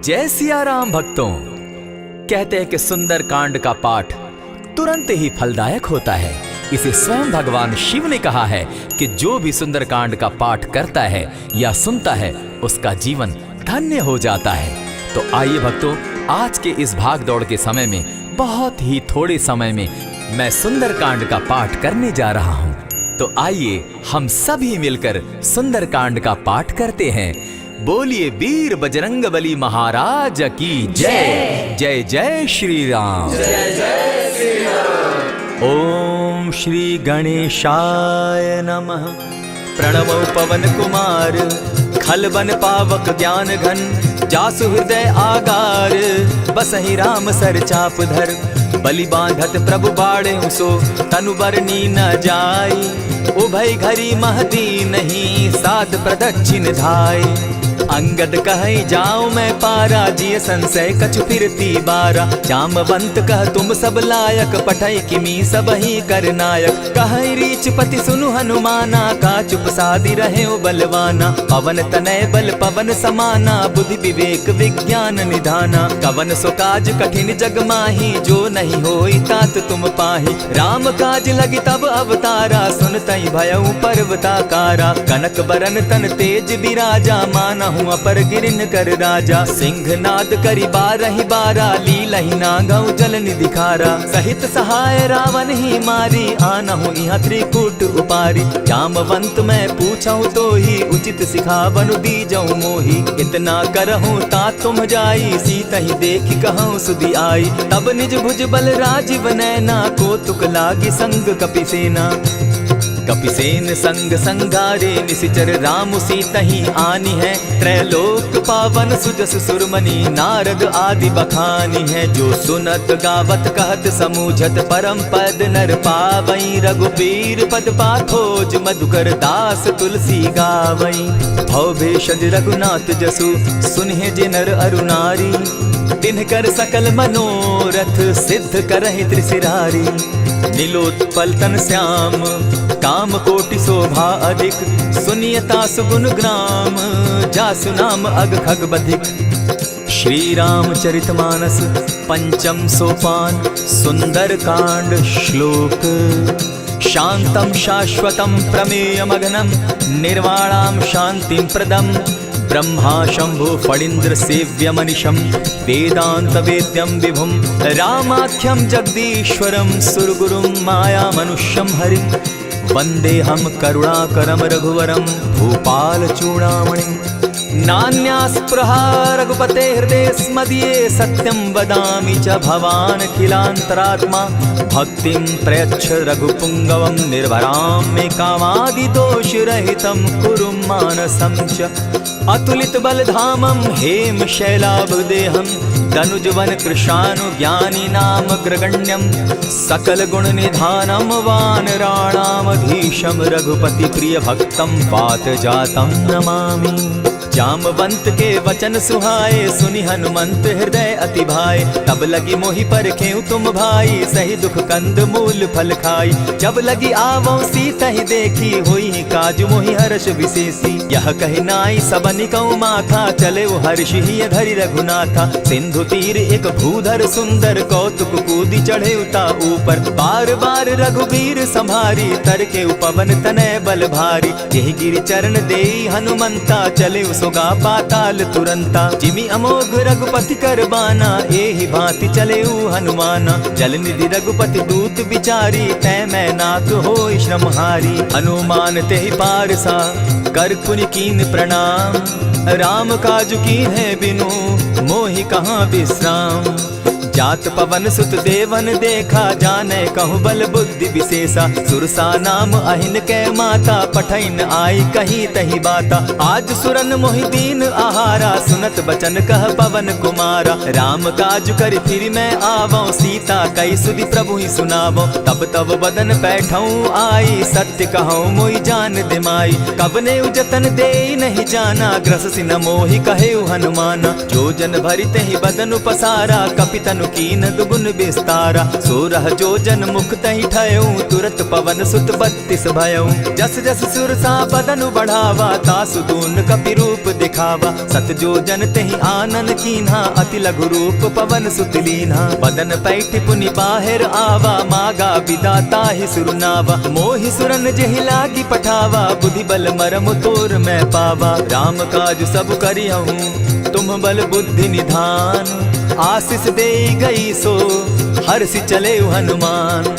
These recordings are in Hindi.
जय सिया राम भक्तों। कहते हैं कि सुंदर कांड का पाठ तुरंत ही फलदायक होता है। इसे स्वयं भगवान शिव ने कहा है कि जो भी सुंदर कांड का पाठ करता है या सुनता है उसका जीवन धन्य हो जाता है। तो आइए भक्तों, आज के इस भाग दौड़ के समय में बहुत ही थोड़े समय में मैं सुंदर कांड का पाठ करने जा रहा हूँ। तो आइए हम सभी मिलकर सुंदर कांड का पाठ करते हैं। बोलिए वीर बजरंगबली महाराज की जय। जय जय श्री राम। जय जय श्री राम। ओम श्री गणेशाय नमः। प्रणवो पवन कुमार खलबन पावक ज्ञान घन जासु हृदय आगार बसहि राम सर चाप धर बलि बांधत प्रभु बाड़े सो तनु बरनी न जाई उभय घरी महदी नहीं साध प्रदक्षिण धाय अंगद कहे जाओ मैं पारा जिय संशय कछु फिरती बारा जामवंत कह तुम सब लायक पठै किमी सब ही कर नायक कहे रीच पति सुनु हनुमाना का चुप सादी रहे बलवाना पवन तनय बल पवन समाना बुद्धि विवेक विज्ञान निधाना कवन सो काज कठिन जग माही जो नहीं होई तात तुम पाही राम काज लगी तब अवतारा सुन तई भयउ पर्वताकारा कनक बरन तन तेज बिराजा माना अपर गिरिन कर राजा सिंहनाद करी बारहि बारा लीलहि नागौ जल निधिखारा सहित सहाय रावण ही मारी आनहु इहाँ त्रिकूट उपारी जामवंत मैं पूछऊं तो ही उचित सिखावनु दीजऊं मोही इतना करहूं ता तुम जाई सीतहि देखि कहूं सुधि आई तब निज भुज बल राजीव नैना को तुक लागी संग कपिसेना कपिसेन संग संगारे निसिचर राम सीतहि आनी है त्रैलोक पावन सुजस सुरमणि नारद आदि बखानी है जो सुनत गावत कहत समूझत परम पद नर पावई रघुबीर पद पाथोज मधुकर दास तुलसी गावई भव भेषज रघुनाथ जसु सुनहि जे नर अरुनारी तिनकर सकल मनोरथ सिद्ध करहि त्रिशिरारी नीलोत्पल तन श्याम काम कोटि शोभा अधिक सुनियता सुगुण ग्राम जासु नाम अग खग बधिक। श्री रामचरितमानस पंचम सोपान सुंदर कांड श्लोक शांतम शाश्वतम प्रमेयमघनम निर्वाणाम शांतिं प्रदम ब्रह्मा शंभु फणीन्द्र सेव्य मनिषम वेदांत वेद्यम विभुम रामाख्यम जगदीश्वरम सुरगुरुम माया मनुष्यम हरिम वंदे हम करुणाकरम रघुवरम भूपाल चूड़ामणिम नान्यास्पृहा रघुपते हृदय स्मदीये सत्यं वदामि च भवान् खिलान्तरात्मा भक्तिं प्रयच्छ रघुपुंगवं निर्भरां मे कामादिदोषरहितं कुरु मानसं च अतुलित बलधामं हेम शैलाभदेहं तनुजवन कृशानु ज्ञानी नाम ग्रगण्यं सकल गुण निधानं वानराणामधीशं रघुपति प्रिय भक्तं वात जातं नमामि। जामवंत के वचन सुहाए सुनि हनुमंत हृदय अति भाए तब लगी मोहि परखेउ तुम भाई सही दुख कंद मूल फल खाई जब लगी आवो सीतहि देखी होई काज मोहि हर्ष विशेषी यह कहि नाई सबनि कौ माथा चले वो हर्ष ही धरि रघुनाथा सिंधु तीर एक भूधर सुंदर कौतुक कूदी चढ़े उता ऊपर बार बार रघुबीर संभारी तर के पवन तनय बल भारी यही गिरि चरण देई हनुमंता चले सोगा पाताल तुरंता जिमि अमोघ रघुपति कर बाना एहि भांति चले हनुमाना जल निधि रघुपति दूत बिचारी तै मैं नाथ होई श्रमहारी हनुमान तेहि पारसा कर पुनि कीन प्रणाम राम काज कीन है बिनु मोहि कहाँ विश्राम जात पवन सुत देवन देखा जाने कहु बल बुद्धि विशेषा सुरसा नाम अहिन कै माता पठैन आई कही तही बाता आज सुरन मोहि दीन आहारा सुनत बचन कह पवन कुमारा राम काज कर फिर मैं आवो सीता कई सुधि प्रभु ही सुनावो तब तब बदन बैठऊं आई सत्य कहूँ मोहि जान दिमाई कब ने उजतन दे नहीं जाना ग्रस सिन मोहि कहे हनुमाना जो जन भरित ही बदन पसारा कपितन कीन दुगुन विस्तारा सोरह जो जन मुख तहि ठयऊं तुरत पवन सुत 32 भयऊं जस जस सुरसा बदनु बढ़ावा तासु दून कपि रूप दिखा देखावा। सत जो जन तेहि आनन कीन्हा, अति लघु रूप पवन सुत लीन्हा। बदन पैठ पुनि बाहिर आवा, मागा विदाता ही सुरनावा। मोहि सुरन जेहि लागी पठावा, बुद्धि बल मरम तोर मैं पावा। राम काज सब करिहूँ तुम बल बुद्धि निधान, आशीष दे गई सो हर्षि चले हनुमान।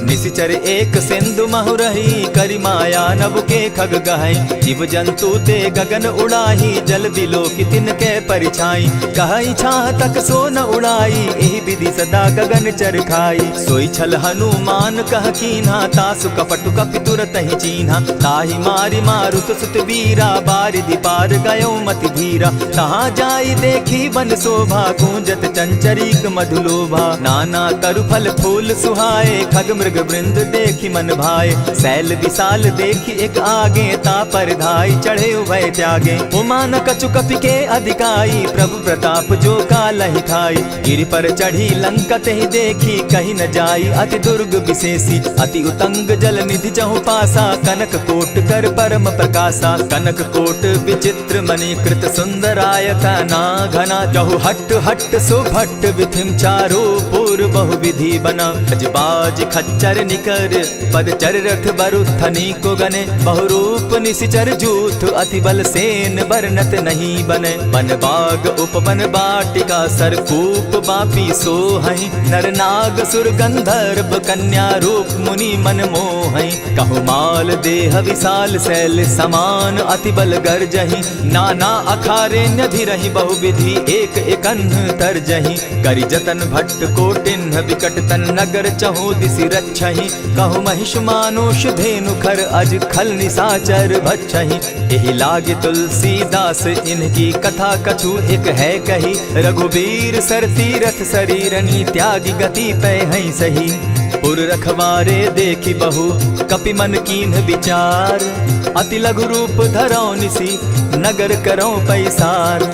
निशिचर एक सिंधु महु रही, करि माया नभ के खग गहई। जीव जंतु ते गगन उड़ाही, जल बिलो की तिनके परिछाई। कहई छाह तक सो न उड़ाई, एहि विधि सदा गगन चर खाई। सोई छल हनुमान कह कीन्हा, तासु कपटु कपि तुरत ही चीन्हा। ताहि मारि मारुत सुत वीरा, बारिधि पार गयो मति धीरा। तहाँ जाई देखी वन शोभा, गूंजत चंचरीक मधुलोभा। नाना तरु फल फूल सुहाए, खग मृग वृंद देखी मन भाए। सैल विशाल देखी एक आगे, तापर धाई चढ़े उभय त्यागे। उमान कछु कपि के अधिकाई, प्रभु प्रताप जो कालहि खाई। गिरि पर चढ़ी लंका तेहि देखी, कहीं न जाई अति दुर्ग विशेषी। अति उतंग जल निधि जहु पासा, कनक कोट कर परम प्रकाशा। कनक कोट विचित्र मणि कृत सुंदरायत ना घना। जहु हट हट सुभट विधिम चारो पूर्व बहु विधि बना। बाज खच्चर निकर पद चर रथ बरुथनी को गने। बहुरूप निशिचर जूथ अति बल सेन बरनत नहीं बने। बन बाग उपवन बाटिका सरकूप बापी सोहई। नर नाग सुर गंधर्व कन्या रूप मुनि मन मोहई। कहु माल देह विशाल शैल समान, अति बल गर्जही। नाना अखारे न्यधिरहि बहुविधि, एक एकन्ह तरजही। करि जतन भट्ट कोटिन्ह विकट तन नगर चहु दिसि रक्षहि। कहु महिष मानुष धेनु खर, अज खल निशाचर भक्षहि। एहि लागे तुलसीदास इनकी कथा, कछु एक है कही। रघुबीर सर तीरथ शरीरनी, त्यागी गति पै हई सही। पुर रखवारे देखी बहु, कपि मन कीन्ह विचार। अति लघु रूप धरौ निसी, नगर करौ पैसार।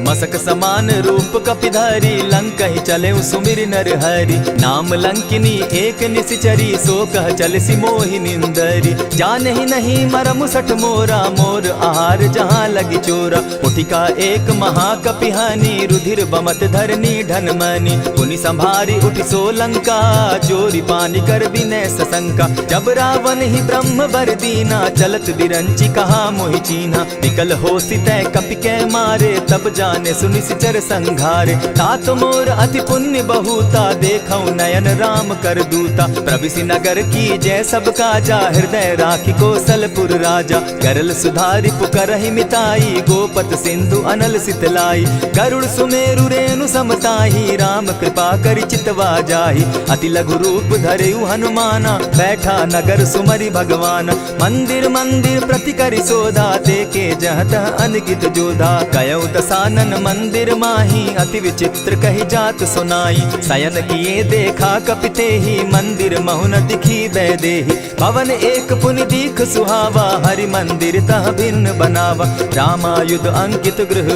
मसक समान रूप कपिधारी, लंक ही चले सुमिर नर हरि। नाम लंकिनी एक निशिचरी, सो कह चल सी मोहि निंदरी। जाने ही नहीं मरम सठ मोरा, मोर आहार जहाँ लगी चोरा। उठिका एक महाकपिहानी, रुधिर बमत धरनी ढन मनी। पुनि संभारी उठि सो लंका, चोरी पानी कर विनय सशंका। जब रावण ही ब्रह्म बर दीना, चलत बिरंची कहा मोहि चीन्हा। निकल हो सितै कपि के मारे, तब जाने सुनि सिचर संघारे। तात मोर अति पुण्य बहुता, देखौ नयन राम कर दूता। प्रविशि नगर की जय सब काजा, हृदय राखी कौशलपुर राजा। गरल सुधारि पुकरहि मिताई, गोपत सिंधु अनल सितलाई। गरुड़ सुमेरु रेणु समताही, राम कृपा करि चितवा जाहि। अति लघु रूप धरेउ हनुमाना, बैठा नगर सुमरि भगवान। मंदिर मंदिर प्रति करि सोधा, देखे जह तह अनगित जोधा। कयौ दसानन मंदिर माही, अति विचित्र कही जात सुनाई। शयन किए देखा कपिते ही, मंदिर महु न दिखी बैदेही। भवन एक पुनि दीख सुहावा, हरि मंदिर तह भिन्न बनावा। रामायुध अंकित गृह,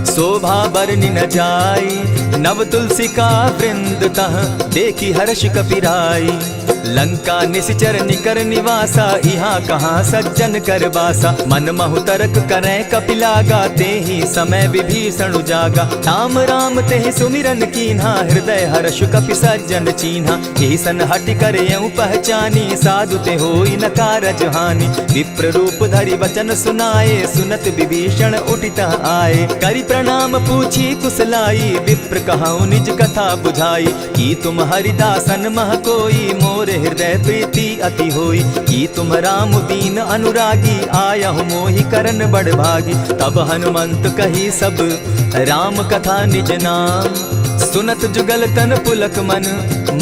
शोभा बरनि न जाई। नव तुलसी का वृंद तह, देखी हर्ष कपिराई। लंका निशिचर निकर निवासा, यहाँ कहाँ सज्जन कर बासा। मन महु तरक करै कपिलागा, तेहि समय विभीषण जागा। राम राम तेहि सुमिरन कीन्हा, हृदय हर्ष कपि सज्जन चीन्हा। एहि सन हटि कर यऊ पहचानी, साधु ते होई न कारज हानि। विप्र रूप धरि वचन सुनाए, सुनत विभीषण उठित आए। करि प्रणाम पूछी कुशलाई, विप्र कहऊँ निज कथा बुझाई। की तुम हरिदासन मह कोई, मोर हृदय प्रीति अति होई। की तुम राम दीन अनुरागी, आयहु मोहि करन बड़ भागी। तब हनुमंत कही सब राम कथा निज नाम, सुनत जुगल तन पुलक मन,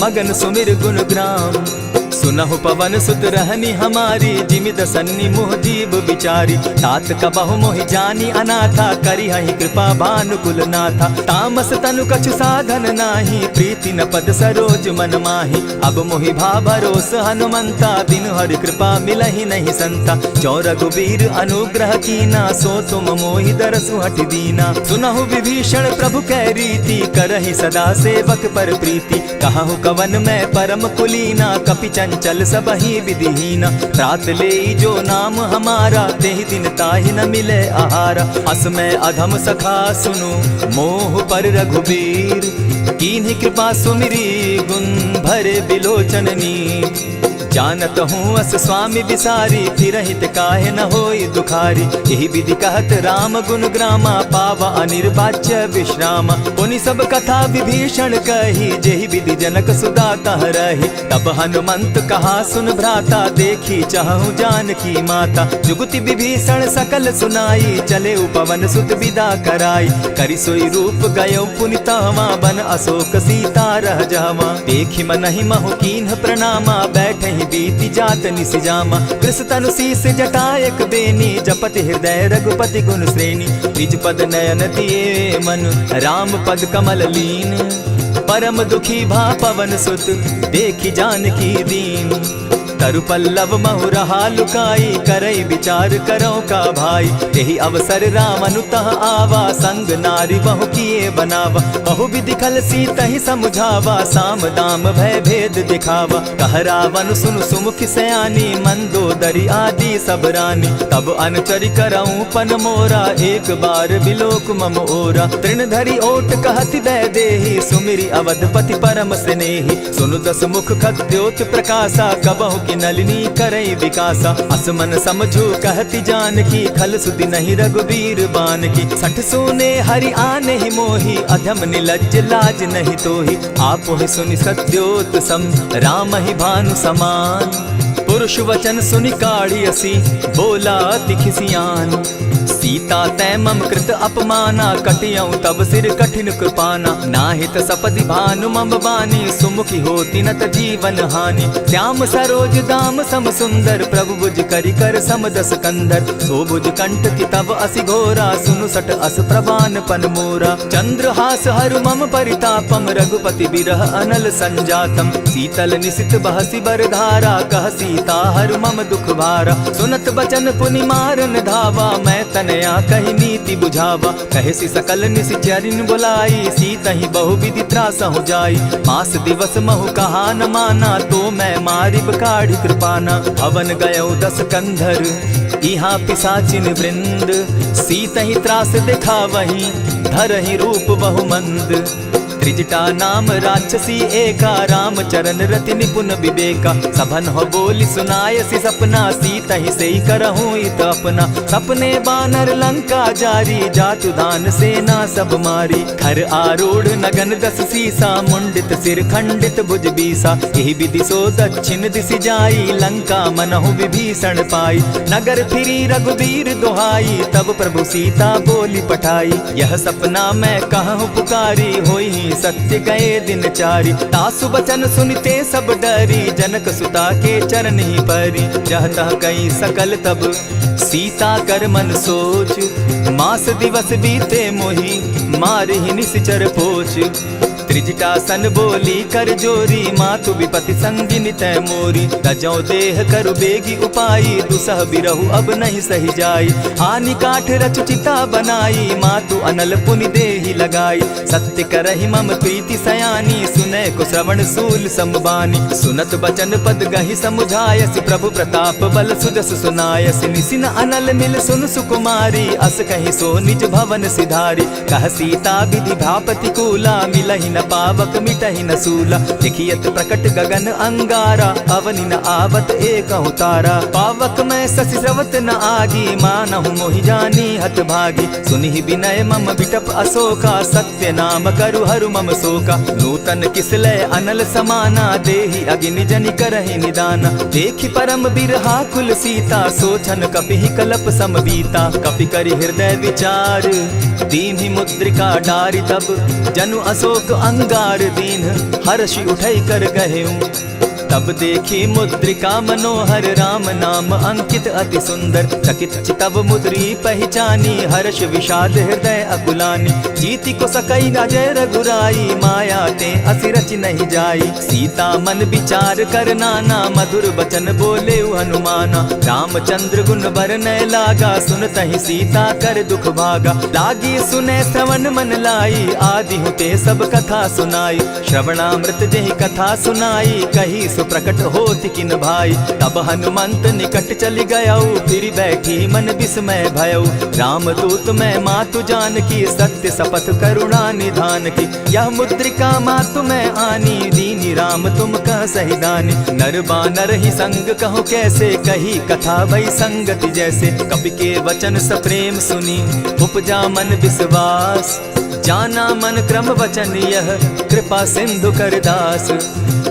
मगन सुमिर गुण ग्राम। सुनहु पवन सुत रहनी हमारी, जिमित सन्नि मुह जीव विचारी। तात कबहु मोहि जानी अनाथा, करिहहि कृपा भानुकुल नाथा। तामस तनु कछु साधन नाही, प्रीति न पद सरोज मन माही। अब मोहि भा भरोस हनुमंता, बिनु हरि कृपा मिलहि नहीं संता। जो रघुबीर अनुग्रह कीना, सो तुम मोहि दरसु हटि दीना। सुनहु विभीषण प्रभु कै रीति, करहि सदा सेवक पर प्रीति। कहहु कवन मैं परम कुलीना, कपि चंचल सबहि विधिहीन। रात ले जो नाम हमारा, तेहि दिन ताहि न मिले आहारा। अस में अधम सखा सुनु, मोह पर रघुबीर। कीन्ही कृपा सुमिरी, गुण भरे बिलोचन नीर। जानत हूँ अस स्वामी विसारी, फिरहित काहे न होई दुखारी। यही विधि कहत राम गुण ग्रामा, पावा अनिर्वाच्य विश्रामा। पुनि सब कथा विभीषण कही, जेहि विधि जनक सुता तह रही। तब हनुमंत कहा सुन भ्राता, देखी चाहूँ जानकी माता। जुगति विभीषण सकल सुनाई, चले पवन सुत विदा कराई। करि सोई रूप गयो पुनि तहवा, बन अशोक सीता रह जावा। देखी मनहि महु कीन्ह प्रणामा, बैठे बीती जात निसिजामा। कृष तनु शीस जटा एक बेनी, जपति हृदय रघुपति गुण श्रेणी। निज पद नयन दिए मन, राम पद कमल लीन। परम दुखी भा पवन सुत, देखी जानकी दीन। तरु पल्लव महु रहा लुकाई, करई विचार करो का भाई। यही अवसर राम अनुतः आवा, संग नारी बहु किए बनावा। बहु विधि खल सीतहि समुझावा, साम दाम भय भेद दिखावा। कह रावण सुनु सुमुखि सयानी, मंदोदरी आदि सब रानी। तब अनुचरि करऊं पन मोरा, एक बार बिलोक मम ओरा। तृण धरि ओट कहति वैदेही, सुमिरि अवधपति परम स्नेही। सुनु दस मुख खद्योत प्रकाशा, कबहु की नलिनी करई विकासा। असमन समझो कहती जानकी, खल सुधि नहीं रघुबीर बान की। सठ सोने हरि आने ही मोही, अधम निलज्ज लाज नहीं तोही। आप ही सुनि सत्योत सम, राम ही भानु समान। पुरुष वचन सुनि काढ़ियसी, बोला अति खिसियान। सीता तै मम कृत अपमाना, कटियऊं तब सिर कठिन कृपाना। नाहित सपदि भानु मम बानी, सुमुखी होती नत जीवन हानि। श्याम सरोज दाम सम सुंदर, प्रभु भुज करि कर सम दस कंधर। सो भुज कंठ की तब असि घोरा, सुनु सट अस प्रवान पन मोरा। चंद्रहास हरु मम परितापम, रघुपति बिरह अनल संजातम। शीतल निशित बहसी बरधारा, कह सीता हरु मम दुख भारा। सुनत बचन पुनि मारन धावा, मैं तनया कही नीति बुझावा। कहे सकल निश्चरिन बुलाई, सीतहि बहु विधि त्रास हो जाई। मास दिवस महु कहा न माना, तो मैं मारिब काढ़ी कृपाना। भवन गयो दस कंधर, इहाँ पिशाचिन वृंद। सीतहि त्रास दिखावहि, धरहि रूप बहु मंद। त्रिजटा नाम राक्षसी एका, राम चरण रति निपुण विवेका। सभन हो बोली सुनायसी सपना, सीतहि सेई करहूँ इत अपना। सपने बानर लंका जारी, जातु दान सेना सब मारी। खर आरूढ़ नगन दस सीसा, मुंडित सिर खंडित भुज बीसा। यही विधि सो दक्षिण दिशि जाई, लंका मनहु विभीषण पाई। नगर फिरी रघुबीर दुहाई, तब प्रभु सीता बोली पठाई। यह सपना मैं कहूँ पुकारी, होई सत्य गए दिन चारी। तासु बचन सुनते सब डरी, जनक सुता के चरण ही परी। जहतः कई सकल तब सीता कर मन सोच। मास दिवस बीते मोही, मारहि निश्चर पोच। त्रिजटासन बोली कर जोरी, मातु विपति संगिनी तै मोरी। तजौ देह करु बेगी उपाई, दुसह बिरहु अब नहीं सही जाई। आनि काठ रच चिता बनाई, मातु अनल पुनि देहि लगाई। सत्य करहि मम प्रीति सयानी, सुनै को श्रवण सूल संबानी। सुनत बचन पद गहि समुझायसि, प्रभु प्रताप बल सुजस सुनायसि। निसिन अनल मिल सुन सुकुमारी, अस कहि सो निज भवन सिधारी। कह सीता विधि भापति कूला, मिलहि न पावक मिटहि न सूला। देखियत प्रकट गगन अंगारा, अवनि न आवत एक तारा। पावक मैं शशि स्रवत न आगी, मानहु मोहि जानी हत भागी। सुनिहि विनय मम विटप अशोका, सत्य नाम करु हरु मम शोका। नूतन किसलय अनल समाना, देहि अगिनि जनि करहि निदाना। देखि परम बिरहा कुल सीता, सोचन कपिहि कलप सम बीता। कपि करि हृदय विचार, दीन्हि मुद्रिका डारि। तब जनु अशोक अंगार दीन, हर्षि उठै कर गहेऊं। तब देखी मुद्रिका मनोहर, राम नाम अंकित अति सुंदर। चकित चितव मुद्री पहचानी, हर्ष विषाद हृदय अकुलानी। जीति को सकई अजय रघुराई, माया ते असि रचि नहीं जाई। सीता मन विचार कर नाना, मधुर बचन बोले हनुमाना। रामचंद्र गुण बरनय लागा, सुनतहि सीता कर दुख भागा। लागी सुने श्रवण मन लाई, आदि होते सब कथा सुनाई। श्रवणामृत जेहि कथा सुनाई, कही सो प्रकट होति किन भाई। तब हनुमंत निकट चली गयऊ, फिर बैठी मन विस्मय भयऊ। राम दूत मैं मातु जान की, सत्य शपथ करुणा निधान की। यह मुद्रिका मातु मैं आनी, दीनी राम तुम कह सही दानी। नर बानर ही संग कहूँ कैसे, कही कथा भई संगति जैसे। कपि के वचन सप्रेम सुनी, उपजा मन विश्वास। जाना मन क्रम वचन यह, कृपा सिंधु कर दास।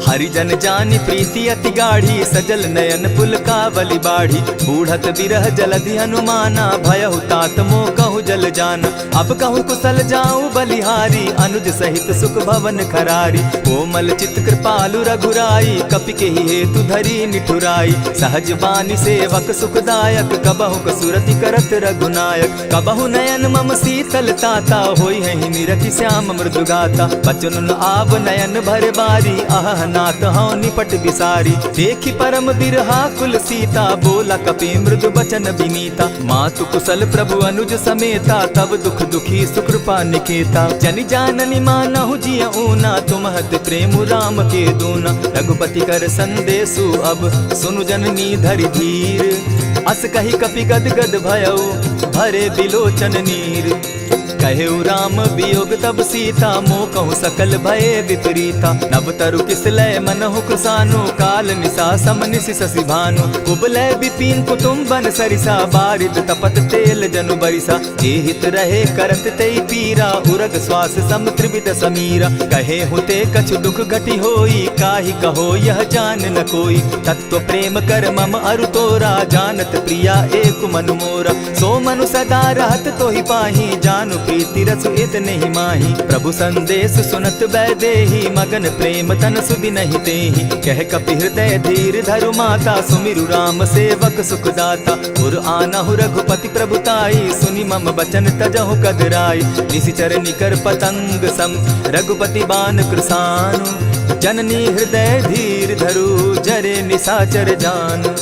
हरिजन जानि प्रीति अति गाढ़ी, सजल नयन पुलकावली बाढ़ी। बूढ़त बिरह जलधि हनुमाना, भयहु तात मोह कहु जल जाना। अब कहूँ कुशल जाऊँ बलिहारी, अनुज सहित सुख भवन खरारी। कोमल चित कृपालु रघुराई, कपि के ही हेतु धरी निठुराई। सहज बानी सेवक सुखदायक, कबहु कसुरति करत रघुनायक। कबहु नयन मम शीतल ताता, होई है निरखि श्याम मृदु गाता। बचन आब नयन भर बारी, आह नाथ हौ निपट बिसारी। देखी परम बिरहा कुल सीता, बोला कपि मृदु बचन विनीता। मातु कुशल प्रभु अनुज समेता, तब दुख दुखी सुकृपा निकेता। जनि जाननि मानहु जिय ऊना, तुम हत प्रेम राम के दूना। रघुपति कर संदेशु अब, सुनु जननी धरि धीर। अस कही कपि गद गद भयऊ, भरे बिलोचन नीर। कहेउ राम वियोग तब सीता, मोह कहूँ सकल भये विपरीता। नव तरु किसलय मनहु कृसानु, काल निशा सम निशि शशि भानु। कुबलय विपिन कुटुम्बन सरिसा, बारिद तपत तेल जनु बरिसा। जे हित रहे करत तेई पीरा, उरग श्वास सम त्रिविध समीरा। कहे हुते कछु दुख घटी होई, काहि कहो यह जान न कोई। तत्व प्रेम कर मम अरु तोरा, जानत प्रिया एक मनु मोरा। सो मनु सदा रहत तोहि पाही, जानु प्रीति रसु इतने ही माही। प्रभु संदेश सुनत वैदेही, मगन प्रेम तन सुधि नहीं तेहि। कह कपि हृदय धीर धरु माता, सुमिरु राम सेवक सुखदाता। उर आनहु रघुपति प्रभुताई, सुनि मम बचन तजहु कदराई। निशिचर निकर पतंग सम, रघुपति बान कृसानु। जननी हृदय धीर धरु, जरे निशाचर जान।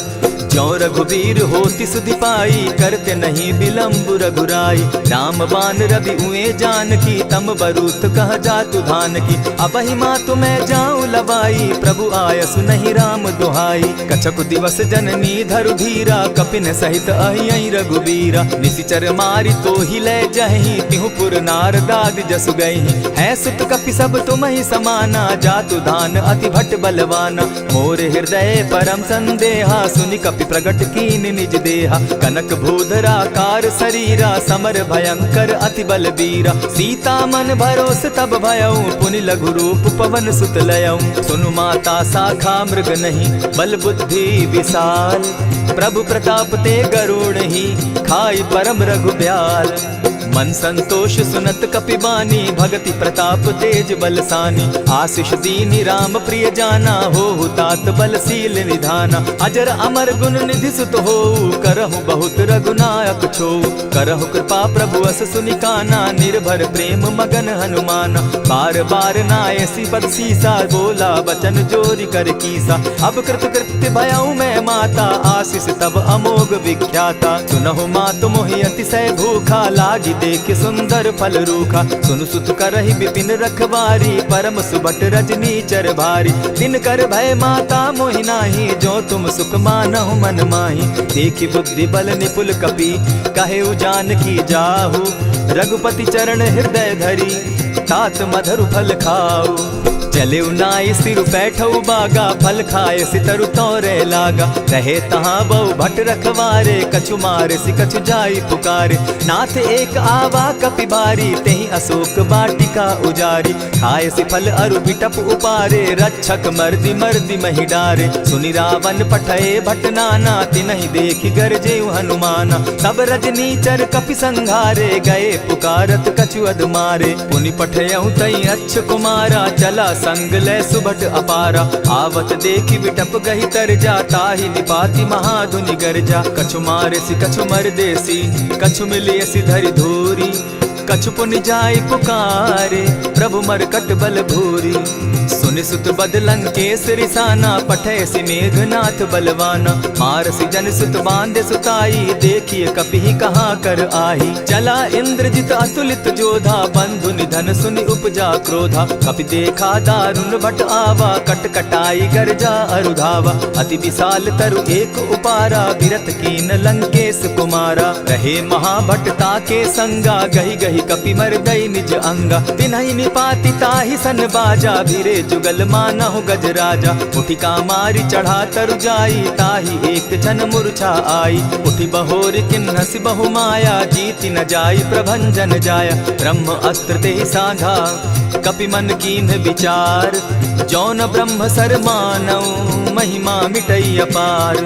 ज्यों रघुबीर होति सुधि पाई, करते नहीं विलम्ब रघुराई। राम बान रवि उए जान की, तम बरूत कह जातु धान की। अबहि मातु मैं जाऊँ लवाई, प्रभु आयसु नहीं राम दुहाई। कछक दिवस जननी धरु धीरा, कपिन सहित अहियहि रघुबीरा। निशिचर मारि तो ही ले जहि, तिहु पुर नारदादि जसु गहि। है सुत कपि सब तुमहि समाना, जातु धान अति भट बलवाना। मोर हृदय परम संदेहा, सुनि कपि प्रगट कीन निज देहा। कनक भूधराकार शरीरा, समर भयंकर अति बलबीरा। सीता मन भरोस तब भयऊ, पुनि लघु रूप पवन सुत लयऊ। सुनु माता शाखा मृग नहीं, बल बुद्धि विशाल। प्रभु प्रताप ते गरुड़ ही, खाई परम रघुब्याल। मन संतोष सुनत कपि बानी, भगति प्रताप तेज बलसानी। आशीष दीनी राम प्रिय जाना, हो तात बलशील निधाना। अजर अमर गुण निधि सुत हो, करहु बहुत रघुनायक छो। करहु कृपा प्रभु अस सुनिकाना, निर्भर प्रेम मगन हनुमाना। बार बार नायसी पद सीसा, बोला बचन जोरि कर कीसा। अब कृत कृत्य भयऊ मैं माता, आशीष तब अमोघ विख्याता। सुनहु मातु मोहि अतिशय भूखा, लागी देख सुंदर फल रूखा। सुन सुत करहि विपिन रखवारी, परम सुबट रजनी चर भारी। दिन कर भय माता मोहि नाही, जो तुम सुख मानहु मन माही। देखि बुद्धि बल निपुल कपि, कहेउ जानकी जाहु। रघुपति चरण हृदय धरी, तात मधुर फल खाऊ। चले नाई सिर बैठऊ बागा, फल खाए सितरु तोरे लागा। रहे तहाँ बहु भट रखवारे, कछु मारे सि कछु जाई पुकारे। नाथ एक आवा कपि बारी, तेहि अशोक बाटिका उजारी। खाए सि फल अरु बिटप उपारे, रक्षक मर्दि मर्दि महि डारे। सुनि रावण पठए भट नाना, तिनहि देखि गरजेउ हनुमाना। सब रजनीचर कपि संघारे, गए पुकारत कछु अधमारे। पुनि पठयउ तई अच्छ कुमारा, चला संग ले सुभट अपारा। आवत देखि बिटप गहि तर जा, ताहि निपाति महाधुनि गर्जा। कछु मारे सि कछु मर देसी, कछु मिलियसि धरि धूरी। कछु पुनि जाय पुकारे, प्रभु मरकट बल भूरी। सुनि सुत बद लंकेश रिसाना, पठै सि मेघनाथ बलवाना। मारसि जन सुत बांधे सुताई, देखिए कपि कहाँ कर आही। चला इंद्रजित अतुलित जोधा, बंधु निधन सुनि उपजा क्रोधा। कपि देखा दारुण भट आवा, कट कटाई गर्जा अरुधावा। अति विशाल तरु एक उपारा, विरत कीन लंकेश कुमारा। रहे महाभट ताके संगा, गही गही कपि मर्दई निज अंगा। तिन्हि निपाति ताहि सन बाजा, भिरे जुगल मानहु गजराजा। उठिका मारी चढ़ा तरु जाई, ताहि एक जन मूर्छा आई। उठि बहोर किन्हसि बहु माया, जीति न जाई प्रभंजन जाया। ब्रह्म अस्त्र ते साधा, कपि मन कीन्ह विचार। जौन ब्रह्म सर मानौ, महिमा मिटई अपार।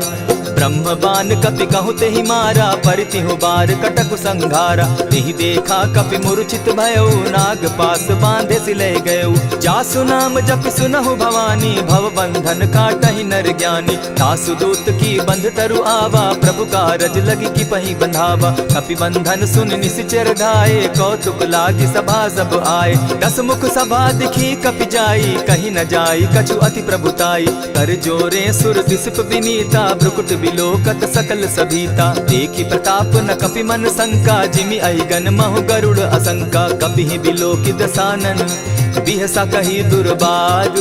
ब्रह्म बान कपि कहु तेहि मारा, परितिहु बार कटकु संघारा। तेहि देखा कपि मूर्छित भयउ, नाग पास बांधे सिले गयउ। जासु नाम जपि सुनहु भवानी, भव बंधन काटहि नर ज्ञानी। तासु दूत की बंध तरु आवा, प्रभु कारज लगी कि पहि बंधावा। कपि बंधन सुन निश्चर धाये, कौतुक लागी सभा सब आए। दस मुख सभा दिखी कपि जाई, कहीं न जाई कछु अति प्रभुताई। कर जोरे सुर दिसप विनीता, भ्रुकुट बिलोकत सकल सभीता। देखी प्रताप न कपि मन शंका, जिमि अहिगन महु गरुड़ असंका। कपि बिलोकित सानन, बिहसा कही दुर्बाद।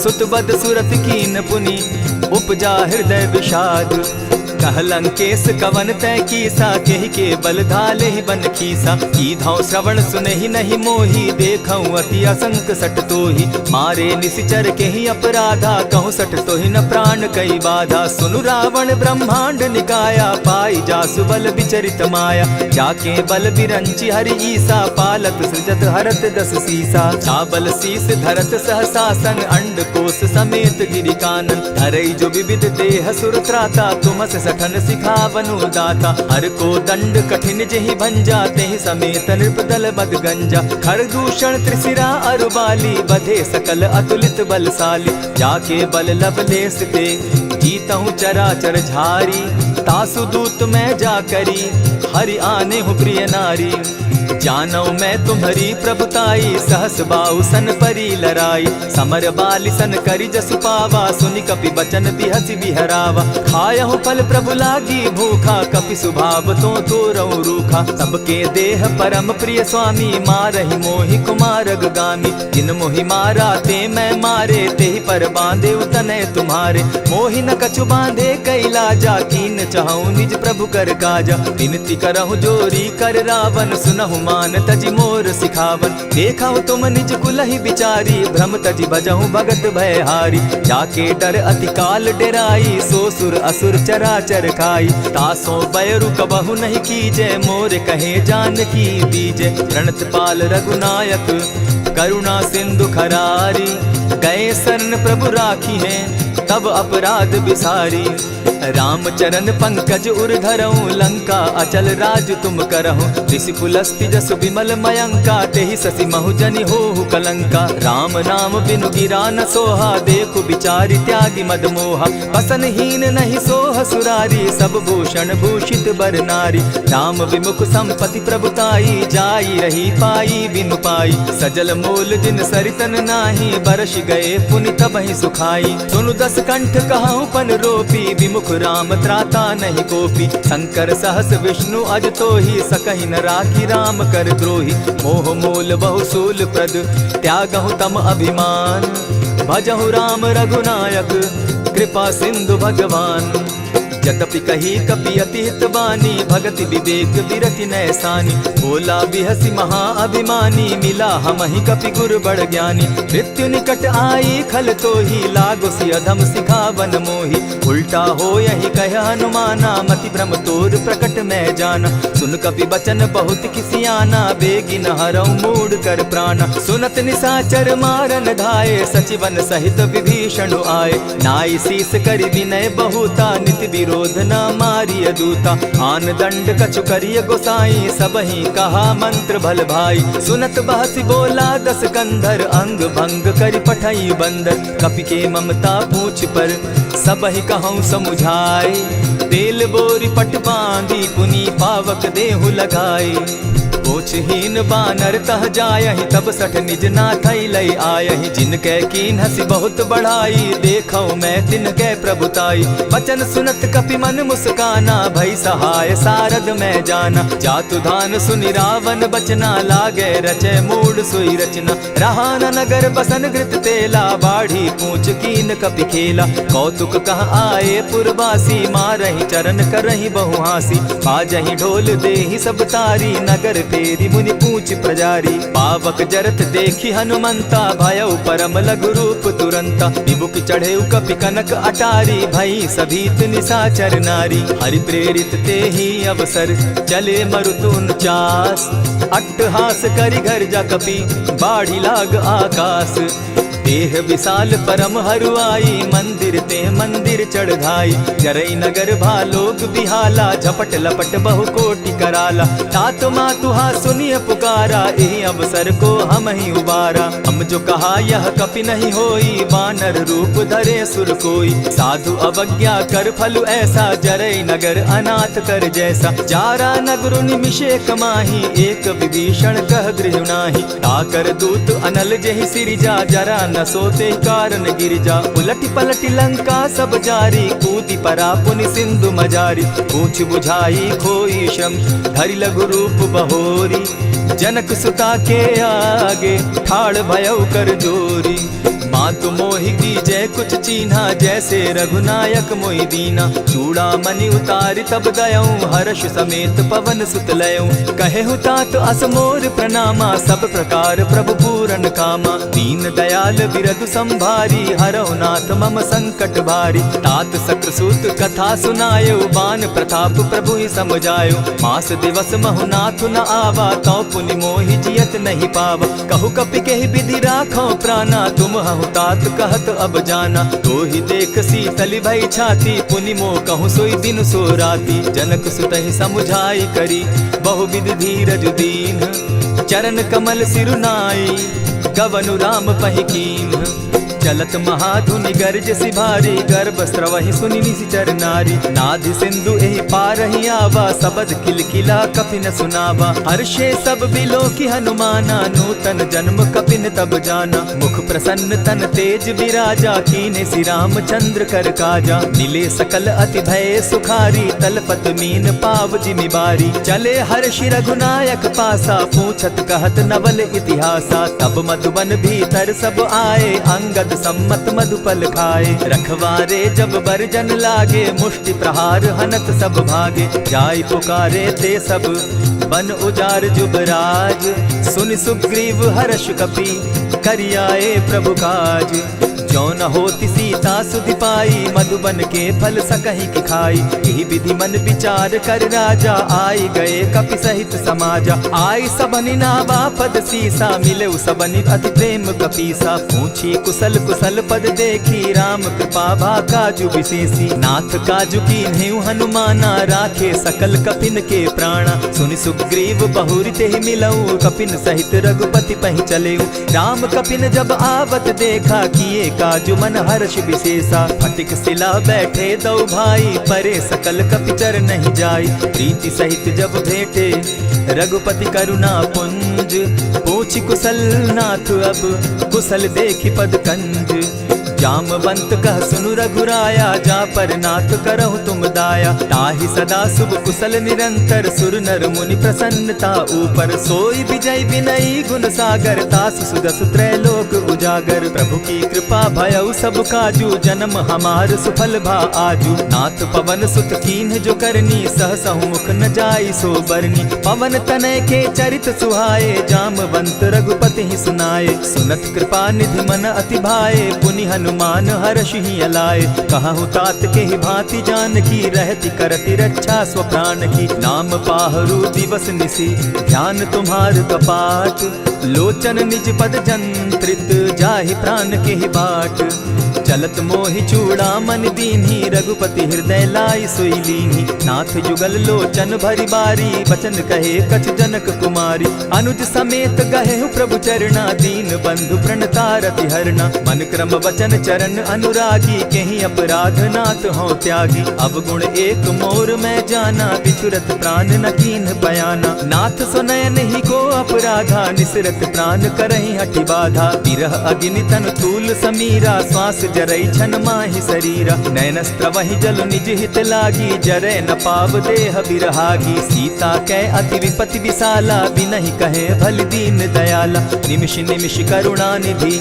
सुत बद सुरत कीन पुनि, उपजा हृदय विषाद। कह लंकेश कवन तय कीसा, केहि के बल धाले ही बन खीसा। कीधौ श्रवण सुनहि नहीं मोही, देखऊं अति असंक सट तोही। मारे निशिचर केहि अपराधा, कहूँ सट तोहि न प्राण कई बाधा। सुनु रावण ब्रह्मांड निकाया, पाई जासु बल विचरित माया। जाके बल बिरंचि हरि ईसा, पालत सृजत हरत दस सीसा। चाबल शीस धरत सहसासन, अंड कोश समेत गिरि कानन। धरई जो विविध देह सुर त्राता, तुमस सठन सिखावनु दाता। हर को दंड कठिन जेहि भंजा, तेहि समेत नृपदल बद गंजा। खरदूषण त्रिशिरा अरुबाली, बधे सकल अतुलित बलशाली। जाके बल लवलेस ते, जीतहु चराचर झारी। तासु दूत मैं जा करी, हरि आने हूँ प्रिय नारी। जानौ मैं तुम्हारी प्रभुताई, सहस बाहु सन परी लराई। समर बाली सन करी जसु पावा, सुनि कपि बचन बिहसि बिहरावा। खायहु फल प्रभु लागी भूखा, कपि सुभाव तो तोरऊ रूखा। सबके देह परम प्रिय स्वामी, मारहि मोहि कुमारग गामी। जिन मोहि मारा ते मैं मारे, तेहि पर बांधे उतनय तुम्हारे। मोहि न कछु बांधे कैलाजा, कीन चाहूं निज प्रभु कर काजा। विनती करहु जोरी कर रावण, सुनहु मान तजि मोर सिखावन। देखा तुम निज कुलहि बिचारी, भ्रम तजि भजहु भगत भयहारी। जाके डर अति काल डेराई, सो सुर असुर चराचर खाई। तासो बैरु कबहु नहीं कीजे, मोर कहे जानकी दीजे। प्रणत पाल रघुनायक, करुणा सिंधु खरारी। गए शरण प्रभु राखी है, तब अपराध बिसारी। रामचरण पंकज उर्धरऊं, लंका अचल राज तुम करहु। ऋषि पुलस्ति जस विमल मयंका, तेहि ससि महु जनि होहु कलंका। राम नाम बिनु गिरा न सोहा, देखु बिचारी त्यागी मद मोहा। बसन हीन नहीं सोह सुरारी, सब भूषण भूषित बर नारी। राम विमुख संपति प्रभुताई, जाई रही पाई बिनु पाई। सजल मोल जिन सरितन नाही, बरस गए पुनि तबहि सुखाई। सुनु दस कंठ कहूँ पन रोपी, विमुख राम त्राता नहीं कोपी। शंकर सहस विष्णु अज तोहि, सकहि न राखी राम कर द्रोही। मोह मोल बहुसूल प्रद, त्यागहु तम अभिमान। भजहु राम रघुनायक, कृपा सिंधु भगवान। यद्यपि कही कपि अति हितवानी, भगति विवेक विरति नैसानी। बोला बिहसि महा अभिमानी, मिला हमहि कपि गुर बड़ ज्ञानी। मृत्यु निकट आई खल तोहि, लागो सि अधम सिखावन मोहि। उल्टा हो यही कह हनुमाना, मति भ्रम तोर प्रकट मैं जाना। सुन कपि बचन बहुत किसियाना, बेगी न हरऊ मूड कर प्राणा। सुनत निसाचर मारन धाये, सचिवन सहित विभीषण आए। नाई शीस करि विनय बहुता, नित विरोध न मारिय दूता। आन दंड कछु करिय गोसाई, सबहि कहा मंत्र भल भाई। सुनत बहसि बोला दस कंधर, अंग भंग करि पठई बंदर। कपि के ममता पूछ पर, सबहि कहूँ समुझाए। तेल बोरी पट बांधी, पुनि पावक देहु लगाए। पूछहीन बानर तह जायहि तब सठ निज नाथ लई आयहि जिनके कीन हसी बहुत बढ़ाई देखौ मैं तिनके प्रभुताई बचन सुनत कपि मन मुस्काना भई सहाय सारद मैं जाना जातु धान सुनि रावण बचना लागे रचे मूड सोई रचना रहा न नगर बसन घृत तेला बाढ़ी पूछ कीन कपि खेला कौतुक कह आए पुरवासी मारहि चरण करहि बहु हासी बाजहि ढोल देहि सब तारी नगर तेरी मुनि पूछ प्रजारी पावक जरत देखी हनुमंता भयउ परम लघु रूप तुरंता विमुख चढ़े कपि कनक अटारी भई सभीत निशाचर नारी हरि प्रेरित ते ही अवसर चले मरुतुन चास अट्टहास करि घर जा कपि बाढ़ी लाग आकाश देह विशाल परम हरुआई मंदिर ते मंदिर चढ़ाई जरई नगर भालोग बिहाला झपट लपट बहु कोटि कराला तात मातुहा सुनिय पुकारा यही अवसर को हम ही उबारा हम जो कहा यह कपि नहीं होई वानर रूप धरे सुर कोई साधु अवज्ञा कर फल ऐसा जरई नगर अनाथ कर जैसा जारा नगर निमिषे कमाही एक विभीषण कह गृह नाही ताकर दूत अनल जहि सिरिजा जरा न सोते कारण गिरजा उलटी पलटी लंका सब जारी कूदी परा पुनि सिंधु मजारी पूछ बुझाई खोई श्रम धरि लघु रूप बहोरी जनक सुता के आगे ठाड़ भयउ कर जोरी मातु मोहि जय कुछ चीन्हा जैसे रघुनायक मोहि दीना चूड़ा मणि उतारि तब दयऊं हर्ष समेत पवन सुत लयऊं कहे तात असमोर प्रणामा सब प्रकार प्रभु पूरन कामा दीन दयाल बिरदु संभारी हरौ नाथ मम संकट भारी तात सक्रसूत कथा सुनायो बान प्रताप प्रभु ही समझायो मास दिवस महु नाथ न आवा तौ पुनि मोहि जियत नहीं पावा कहु कपि केहि विधि राखो प्राणा तुम हहु तात कहत अब जाना तो ही देख शीतल भई छाती पुनि मो कहूँ सोई दिन सो राती जनक सुतहि समुझाई करी बहुविध धीरज दीन चरण कमल सिरुनाई गवनु राम पहि कीन चलत महाधुनि गर्ज सिभारी गर्भ स्रवहि सुनि निशिचर नारी नाधि सिंधु एहि पारहि आवा सबद किलकिला कपि न सुनावा हर्षे सब बिलो की हनुमाना नूतन जन्म कपिन तब जाना मुख प्रसन्न तन तेज विराजा कीने श्री रामचंद्र कर काजा मिले सकल अति भय सुखारी तलपत मीन पाव जिमि बारी चले हर्षि रघुनायक पासा पूछत कहत नवल इतिहासा तब मधुबन भीतर सब आए अंगद सम्मत मधुपल खाए रखवारे जब बरजन लागे मुष्टि प्रहार हनत सब भागे जाय पुकारे ते सब बन उजार जुबराज सुनि सुग्रीव हर्ष कपि करियाए प्रभु काज जो न होती सीता सुधि पाई मधुबन के फल सकहि की खाई यही विधि मन विचार कर राजा आई गए कपि सहित समाजा आई सबनि नावा पद सीसा मिले सबनि अति प्रेम कपीसा पूछी कुशल कुशल पद देखी राम कृपा भा काजु विशेषी नाथ काजु कीन्हेउ हनुमाना राखे सकल कपिन के प्राणा सुनि सुग्रीव बहुरि तेहि मिलऊ कपिन सहित रघुपति पहि चलेऊ राम कपिन जब आवत देखा किए काजु मन हर्ष विशेषा फटिक सिला बैठे दो भाई परे सकल कपिचर नहीं जाई प्रीति सहित जब भेटे रघुपति करुणा पुंज पूछि कुशल नाथ अब कुशल देखि पद कंज जामवंत कह सुनु रघुराया जा पर नाथ करहु तुम दाया ताहि सदा शुभ कुशल निरंतर सुर नर मुनि प्रसन्नता ऊपर सोई विजय विनयी गुण सागर तास सुदस त्रैलोक उजागर प्रभु की कृपा भयउ सब काजू जन्म हमार सुफल भा आजू नाथ पवन सुत कीन्ह जो करनी सहसहु मुख न जाई सो बरनी पवन तनय के चरित सुहाए जामवंत रघुपति ही सुनाए सुनत कृपा निधि मन अति भाए पुनि हनुमान हर्ष ही अलाए कहु तात के ही भांति जान की रहती करती रक्षा स्व प्राण की नाम पाहरु दिवस निसी ध्यान तुम्हार कपाट लोचन निज पद जंत्रित जाहि प्राण के ही बाट चलत मोहि चूड़ा मन दीन्ही, रघुपति हृदय लाई सोई लीन्ही। नाथ जुगल लोचन भरी बारी, बचन कहे कछ जनक कुमारी। अनुज समेत गहे प्रभु चरणा, दीन बंधु प्रणतारति हरना। मन क्रम वचन चरण अनुरागी, केहि अपराध नाथ हो त्यागी। अब गुण एक मोर मैं जाना, बिछुरत प्राण न कीन्ह बयाना। नाथ सुनयन ही को अपराधा, निसरत प्राण करहि हठि बाधा। विरह अग्नि तन तूल समीरा, श्वास जरई छन माहि शरीरा। नयनस्त्र वही जल निज हित लागी, जरै न पाव देह बिरहागी। सीता कै अति विपति विशाला, बिनहि कहे भल दीन दयाला। निमिष निमिष करुणा निधि,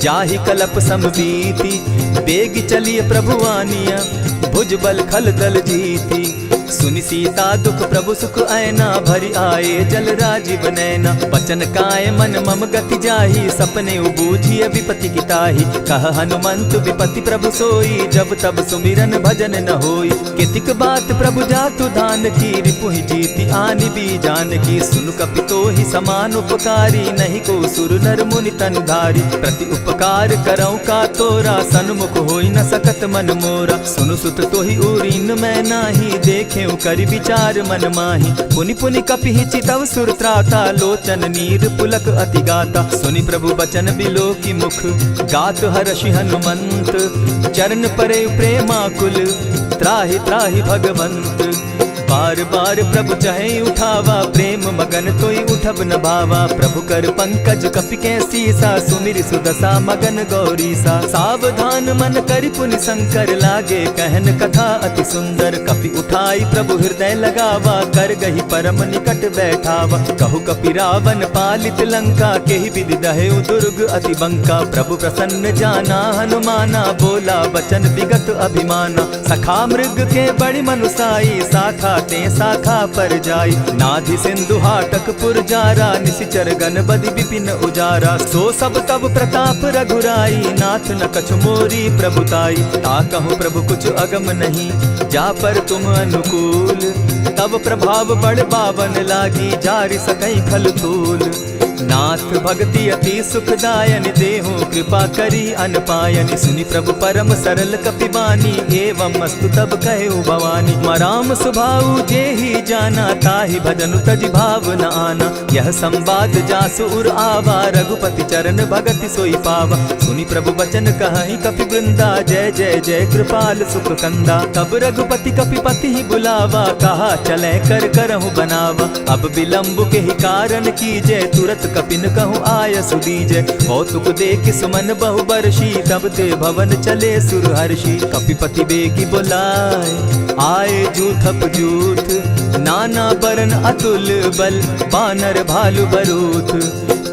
जाहि कलप समबीति। बेग चलिए प्रभु आनिया, भुज बल खल दल जीती। सुनि सीता दुख प्रभु सुख ऐना, भरी आए जल राजीव नैना। बचन काय मन मम गति जाहि, सपने बूझिए विपति की ताहि। कह हनुमंत विपति प्रभु सोई, जब तब सुमिरन भजन न होई। कितिक बात प्रभु जातु धान की, रिपुहि जीति आनि भी जान की। सुन कपितोहि समान उपकारी, नहीं को सुर नर मुनि तन धारी। प्रति उपकार करऊँ का तोरा, सन्मुख होई न सकत मन मोरा। सुनु सुत तोहि उरीन मैं नाही, देखे करि विचार मन माही। पुनि पुनि कपिहि चितव सुर त्राता, लोचन नीर पुलक अति गाता। सुनि प्रभु बचन बिलो की मुख, गात हर्षि हनुमंत। चरण परे प्रेमाकुल, त्राहि त्राहि भगवंत। बार बार प्रभु चहे उठावा, प्रेम मगन तोई उठब न भावा। प्रभु कर पंकज कपि के सीसा, सुमिर सुदशा मगन गौरीसा। सावधान मन करि पुनि शंकर, लागे कहन कथा अति सुंदर। कपि उठाई प्रभु हृदय लगावा, कर गही परम निकट बैठावा। कहु कपि रावण पालित लंका, केहि विधि दहेउ दुर्ग अति बंका। प्रभु प्रसन्न जाना हनुमाना, बोला बचन विगत अभिमाना। सखा मृग के बड़ी मनुसाई, साखा ते शाखा पर जाई। नाधि सिंधु हाटक पुर जारा, निशिचर गण बदि विपिन उजारा। सो सब तब प्रताप रघुराई, नाथ न कछु मोरी प्रभुताई। ताकहु प्रभु कुछ अगम नहीं, जा पर तुम अनुकूल। तब प्रभाव बड़ बावन लागी, जारि सकई खल तूल। नाथ भक्ति अति सुखदायनि, देहु कृपा करी अनपायनि। सुनि प्रभु परम सरल कपिबानी, एवं अस्तु तब कहु भवानी। मराम सुभाऊ जेहि जाना, ताहि भजनु तजि भाव न आना। यह संवाद जासु उर आवा, रघुपति चरण भगति सोई पावा। सुनि प्रभु बचन कहहि कपि वृंदा, जय जय जय कृपाल सुख कंदा। तब रघुपति कपिपति ही बुलावा, कहा चले कर करहु बनावा। अब विलंब के ही कारण कीजय, तुरत कपिन कहूँ आय सुदीजय। कौतुक देख सुमन बहु बरसी, तब ते भवन चले सुर हर्षि। कपिपति बेगी बुलाए, आए जूथप जूथ। नाना बरन अतुल बल, बानर भालु बरूथ।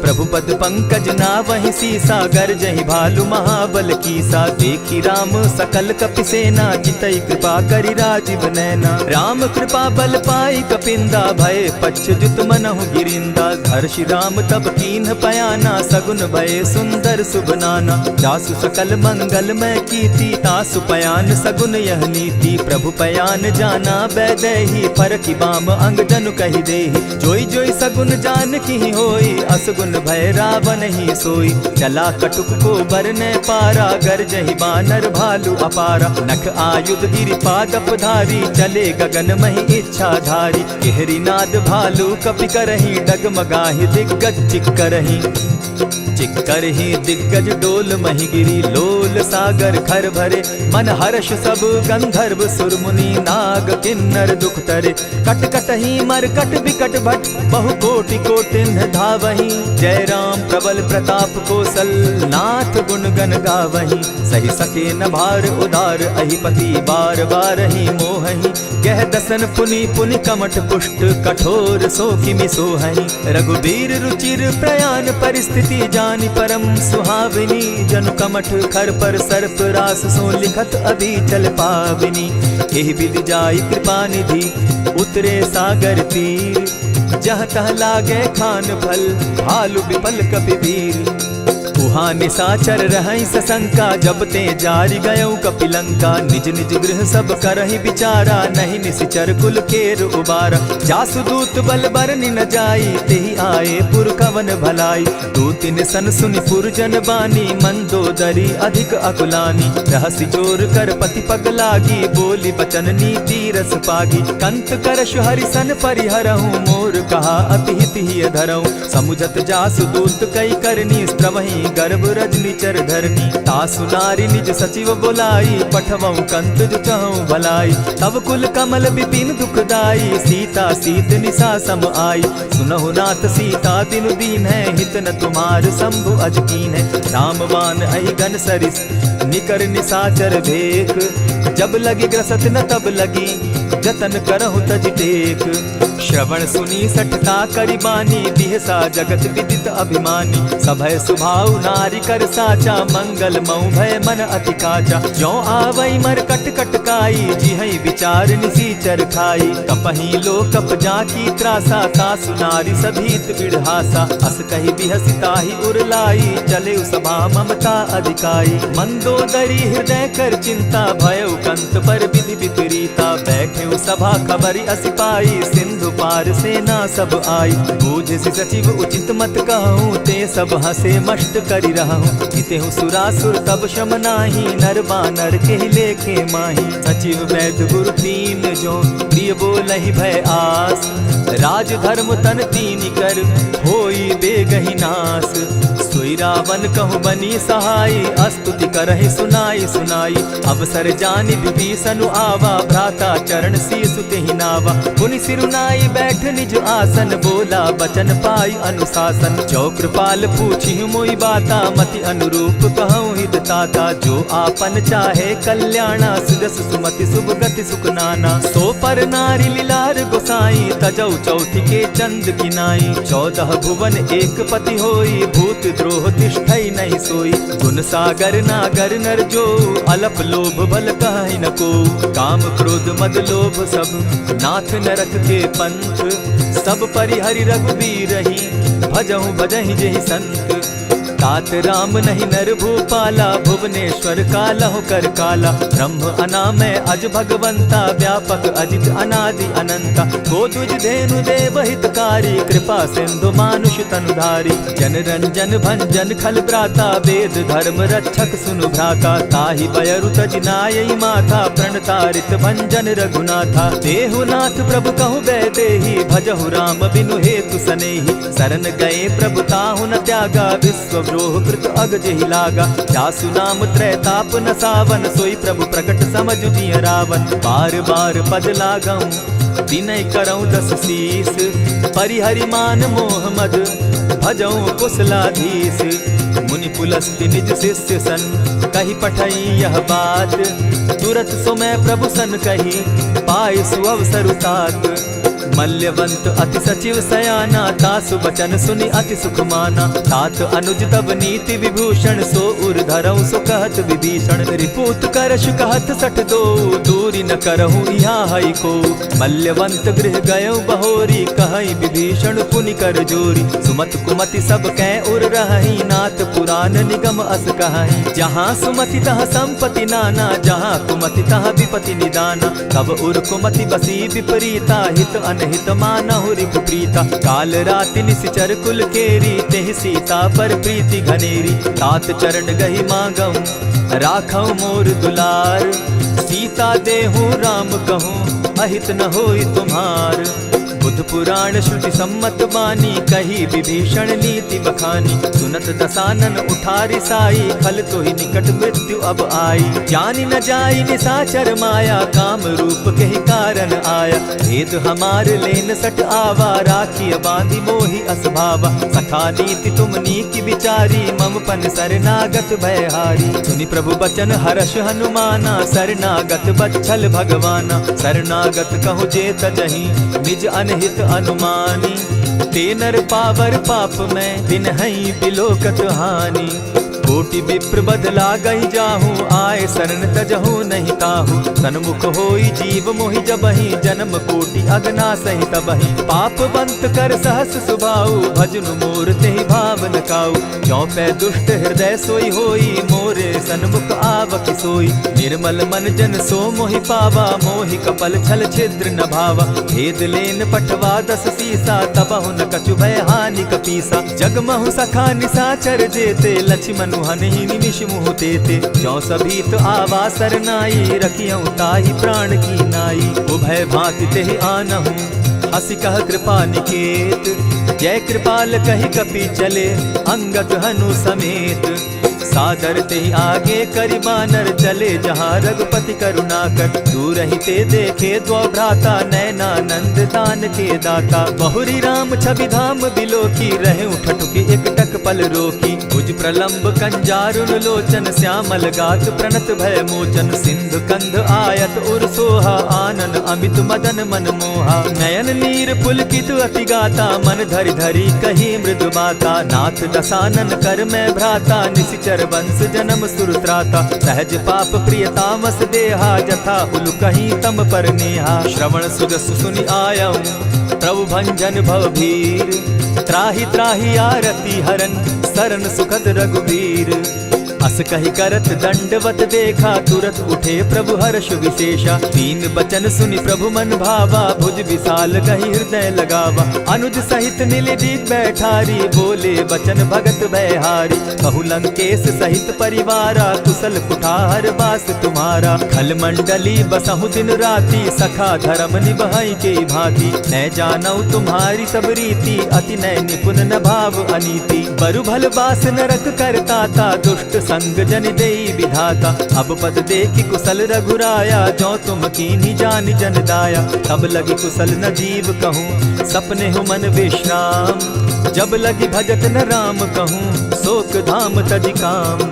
प्रभु पद पंकज नावहि सीसा, गरजहि भालु महाबल कीसा। देखी राम सकल कपि सेना, जितई कृपा करि राजीव नैना। राम कृपा बल पाई कपिंदा, भय पच्युत मनहु गिरिंदा। हर्षि राम तब कीन्ह पयाना, सगुन भय सुंदर शुभ नाना। जासु सकल मंगलमय कीर्ति, तासु पयान सगुन यह नीति। प्रभु पयान जाना बैदेही, फरकि बाम अंग जनु कहि देहि। जोई जोई सगुन जान की होई, असगुन भय रावण ही सोई। चला कटुक को बरने पारा, गरजहि बानर भालु अपारा। नख आयुध गिरि पादप धारी, चले गगन महि इच्छा धारी। केहरी नाद भालु कपि करहि, डगमगाहि दिग्गज चिक्करहि। चिक्करहि दिग्गज डोल महि गिरी, लोल सागर खर भरे। मन हर्ष सब गंधर्व सुर मुनि, नाग किन्नर दुख तरे। कट कटहि मरकट बिकट भट, बहु कोटि कोटिन्ह धावहि। जय राम प्रबल प्रताप कौशल, नाथ गुण गण गावहि। सही सके न भार उदार, अहिपति बार बार ही मोहहि। गह दसन पुनि पुनि कमठ पुष्ट, कठोर सो किमि सोहहि। रघुबीर रुचिर प्रयाण परिस्थिति, जानि परम सुहाविनी। जनु कमठ खर पर सर्प रास, सो लिखत अभी चल पाविनी। एहि विधि जाई कृपा निधि, उतरे सागर तीर। जहाँ तह लागे खान फल, भालु विपल कपि वीर। वहाँ निशाचर रहई सशंका, जब ते जारी गयऊ कपिलंका। निज निज गृह सब करहि विचारा, नहीं निशिचर कुल केर उबारा। जासुदूत बल बरनि न जाई, तेहि आए पुर कवन भलाई। दो तिन सन सुनि पुरजन बानी, मंदोदरी अधिक अकुलानी। रहसि जोर कर पति पग लागी, बोली बचन नीति रस पागी। कंत करश हरिसन परिहरहूँ, मोर कहा अति हित ही धरऊँ। समुझत जासुदूत कई करनी, स्त्रवहि गर्भ रजनी चर धरनी। तासु नारी निज सचिव बोलाई, पठवऊँ कंत जो चहूँ भलाई। तब कुल कमल विपिन दुखदाई, सीता सीत निशा सम आई। सुनहु नाथ सीता दिनु दीन है, हित न तुम्हार शंभु अजकीन है। रामबान अहि घन सरिस, निकर निशाचर भेक। जब लगी ग्रसत न तब लगी, जतन करहु तज टेक। श्रवण सुनी सठता करिबानी, बिहसा जगत विदित अभिमानी। सभय सुभाव नारी कर साचा, मंगल मऊ भय मन अति काचा। जो आवई मर कट कट काई, जिहई विचार निसीचर खाई। कपही लो कप जाकी त्रासा, तासु नारी सभीत बिढ़ासा। अस कही बिहसिता ही उरलाई, चले सभा ममता अधिकाई। मंदोदरी हृदय कर चिंता, भयउ कंत पर विधि विपरीता। बैठे सभा खबरी असी पाई, सिंधु पार सेना सब आई। बूझ सचिव उचित मत कहूँ, ते सब हसे मष्ट करि रहूँ। इतेहु सुरासुर तब शम नाही, नर बानर के लेखे माही। सचिव वैद्य गुरु तीन जो, प्रिय बोलहि भय आस। राज धर्म तन तीन कर, होई बेगहि नास। सोई रावण कहु बनी सहाय, अस्तुति करहि सुनाई सुनाई। अवसर जानि विभीषण आवा, भ्राता चरण शीस तेहि नावा। पुनि सिरुनाई बैठ निज आसन, बोला बचन पाई अनुशासन। जो कृपाल पूछि मोई बाता, मति अनुरूप कहूँ हित ताता। जो आपन चाहे कल्याणा, सुजस सुमति शुभ गति सुख नाना। सो पर नारी लीलार गोसाई, तजौ चौथि के चंद किनाई। 14 भुवन एक पति होई, भूत द्रोह तिष्ठई नहीं सोई। गुण सागर नागर नर जो, अलप लोभ बल कहि न को। काम क्रोध मद लोभ सब, नाथ नरक के पंथ। सब परिहरि रघुबीरहि, भजहु भजहि जेहि संत। तात राम नहीं नर भूपाला, भुवनेश्वर कालहु कर काला। ब्रह्म अनामय अज भगवंता, व्यापक अजित अनादि अनंता। गोद्विज धेनु देव हितकारी, कृपा सिंधु मानुष तनुधारी। जन रंजन भंजन खल भ्राता, वेद धर्म रक्षक सुनु भ्राता। ताहि बयरु तज नायई माथा, प्रणतारित भंजन रघुनाथा। देहुनाथ प्रभु कहु बैदेहि, भजहु राम बिनु हेतु सनेहि। शरण गए प्रभु ताहु न त्यागा, विश्व द्रोह कृत अग जेहि लागा। जासु नाम त्रैताप न सावन, सोई प्रभु प्रकट समझ जिय रावण। बार बार पद लागऊं, विनय करऊं 10 शीस। परिहरि मान मोह मद, भजऊं कुशलाधीश। मुनि पुलस्ति निज शिष्य सन, कही पठई यह बात। तुरत सो मैं प्रभु सन कही, पाए सुअवसर तात। मल्यवंत अति सचिव सयाना, तासु बचन सुनि अति सुख माना। तात अनुज तब नीति विभूषण, सो उर धरऊं सो कहत विभीषण। रिपुत करश कहत सठ दो, दूरी न करहूँ यहाँ हई को। मल्यवंत गृह गयऊ बहोरी, कहई विभीषण पुनि कर जोरी। सुमत कुमति सब कै उर रहई, नाथ पुराण निगम अस कहई। जहाँ सुमति तहाँ संपत्ति नाना, जहाँ कुमति तहाँ विपति निदाना। तब उर कुमति बसी विपरीता, हित अनहित मानहु रिपु प्रीता। काल राति निशिचर कुल केरी, तेहि सीता पर प्रीति घनेरी। तात चरण गहि मांगऊं, राखऊं मोर दुलार। सीता देहूँ राम कहूँ, अहित न होई तुम्हार। बुध पुराण श्रुति सम्मत बानी, कही विभीषण नीति बखानी। सुनत दसानन उठारी साई, खल तो ही निकट मृत्यु अब आई। जानि न जाई निशाचर माया, काम रूप के ही कारण आया। भेद हमार लेन सट आवा, राखिय बांधी मोहि असभावा। सखा नीति तुम नीति विचारी, मम पन शरणागत भयहारी। सुनि प्रभु बचन हर्ष हनुमाना, शरणागत बच्छल भगवाना। शरणागत कहु जे तजहि, निज अनहित अनुमानी। ते नर पावर पाप में, दिन हई बिलोकत हानि। कोटि विप्र बदला गई जाहू, आए शरण तजहू नहीं ताहू। सन्मुख होई जीव मोहि जबहि, जन्म कोटि अगना सही तबहि। पाप बंत कर सहस सुभाऊ, भजनु मोर तेहि भावन काऊ। चौपै दुष्ट हृदय सोई होई, मोरे सन्मुख आवक सोई। निर्मल मन जन सो मोहि पावा, मोहि कपल छल छिद्र न भावा। भेद लेन पठवा 10 सीसा, तबहु न कछु भय हानि कपीसा। जगमहु सखा निसाचर जेते, लक्ष्मनु हनहि निमिष मुह तेते। जो सभीत आवा सरनाई, रखियऊ ताहि प्राण की नाई। उभय भांति तेहि आनहु, हसी कह कृपा निकेत। जय कृपाल कहि कपि चले, अंगद हनु समेत। सादर ते आगे करि बानर चले, जहाँ रघुपति करुणाकर। दूर ही ते देखे द्वौ भ्राता, नैनानंद दान के दाता। बहुरी राम छवि धाम बिलोकी, रहे ठठुकी एक टक पल रोकी। भुज प्रलंब कंजारुन लोचन, श्यामल गात प्रणत भय मोचन। सिंधु कंध आयत उर सोहा, आनन अमित मदन मन मोहा। नयन नीर पुलकित अति गाता, मन धरि धरि कही मृदु बाता। नाथ दसानन कर मैं भ्राता, निशिचर वंश जन्म सुरत्राता। सहज पाप प्रिय तामस देहा, जथा उलु कहीं तम पर नेहा। श्रवण सुजस सुनि आयऊ, प्रभु भंजन भव भीर। त्राहि त्राहि आरती हरन, सरन सुखद रघुबीर। अस कहि करत दंडवत देखा, तुरत उठे प्रभु हर्ष विशेषा। दीन बचन सुनि प्रभु मन भावा, भुज विशाल कहि हृदय लगावा। अनुज सहित नीलदीप बैठारी, बोले बचन भगत भयहारी। कहु लंकेश सहित परिवारा, कुशल कुठार बास तुम्हारा। खल मंडली बसहु दिन राति, सखा धर्म निभाई के भांति। न जानऊ तुम्हारी सब रीति, अति नय निपुण न भाव अनीति। बरु भल बास नरक करताता, दुष्ट संग जन देई विधाता। अब पद देखि कुशल रघुराया, जो तुम कीन्ही जान जन दाया। तब लगी कुशल न जीव कहूँ, सपने हो मन विश्राम। जब लगी भजत न राम कहूँ, शोक धाम तज काम।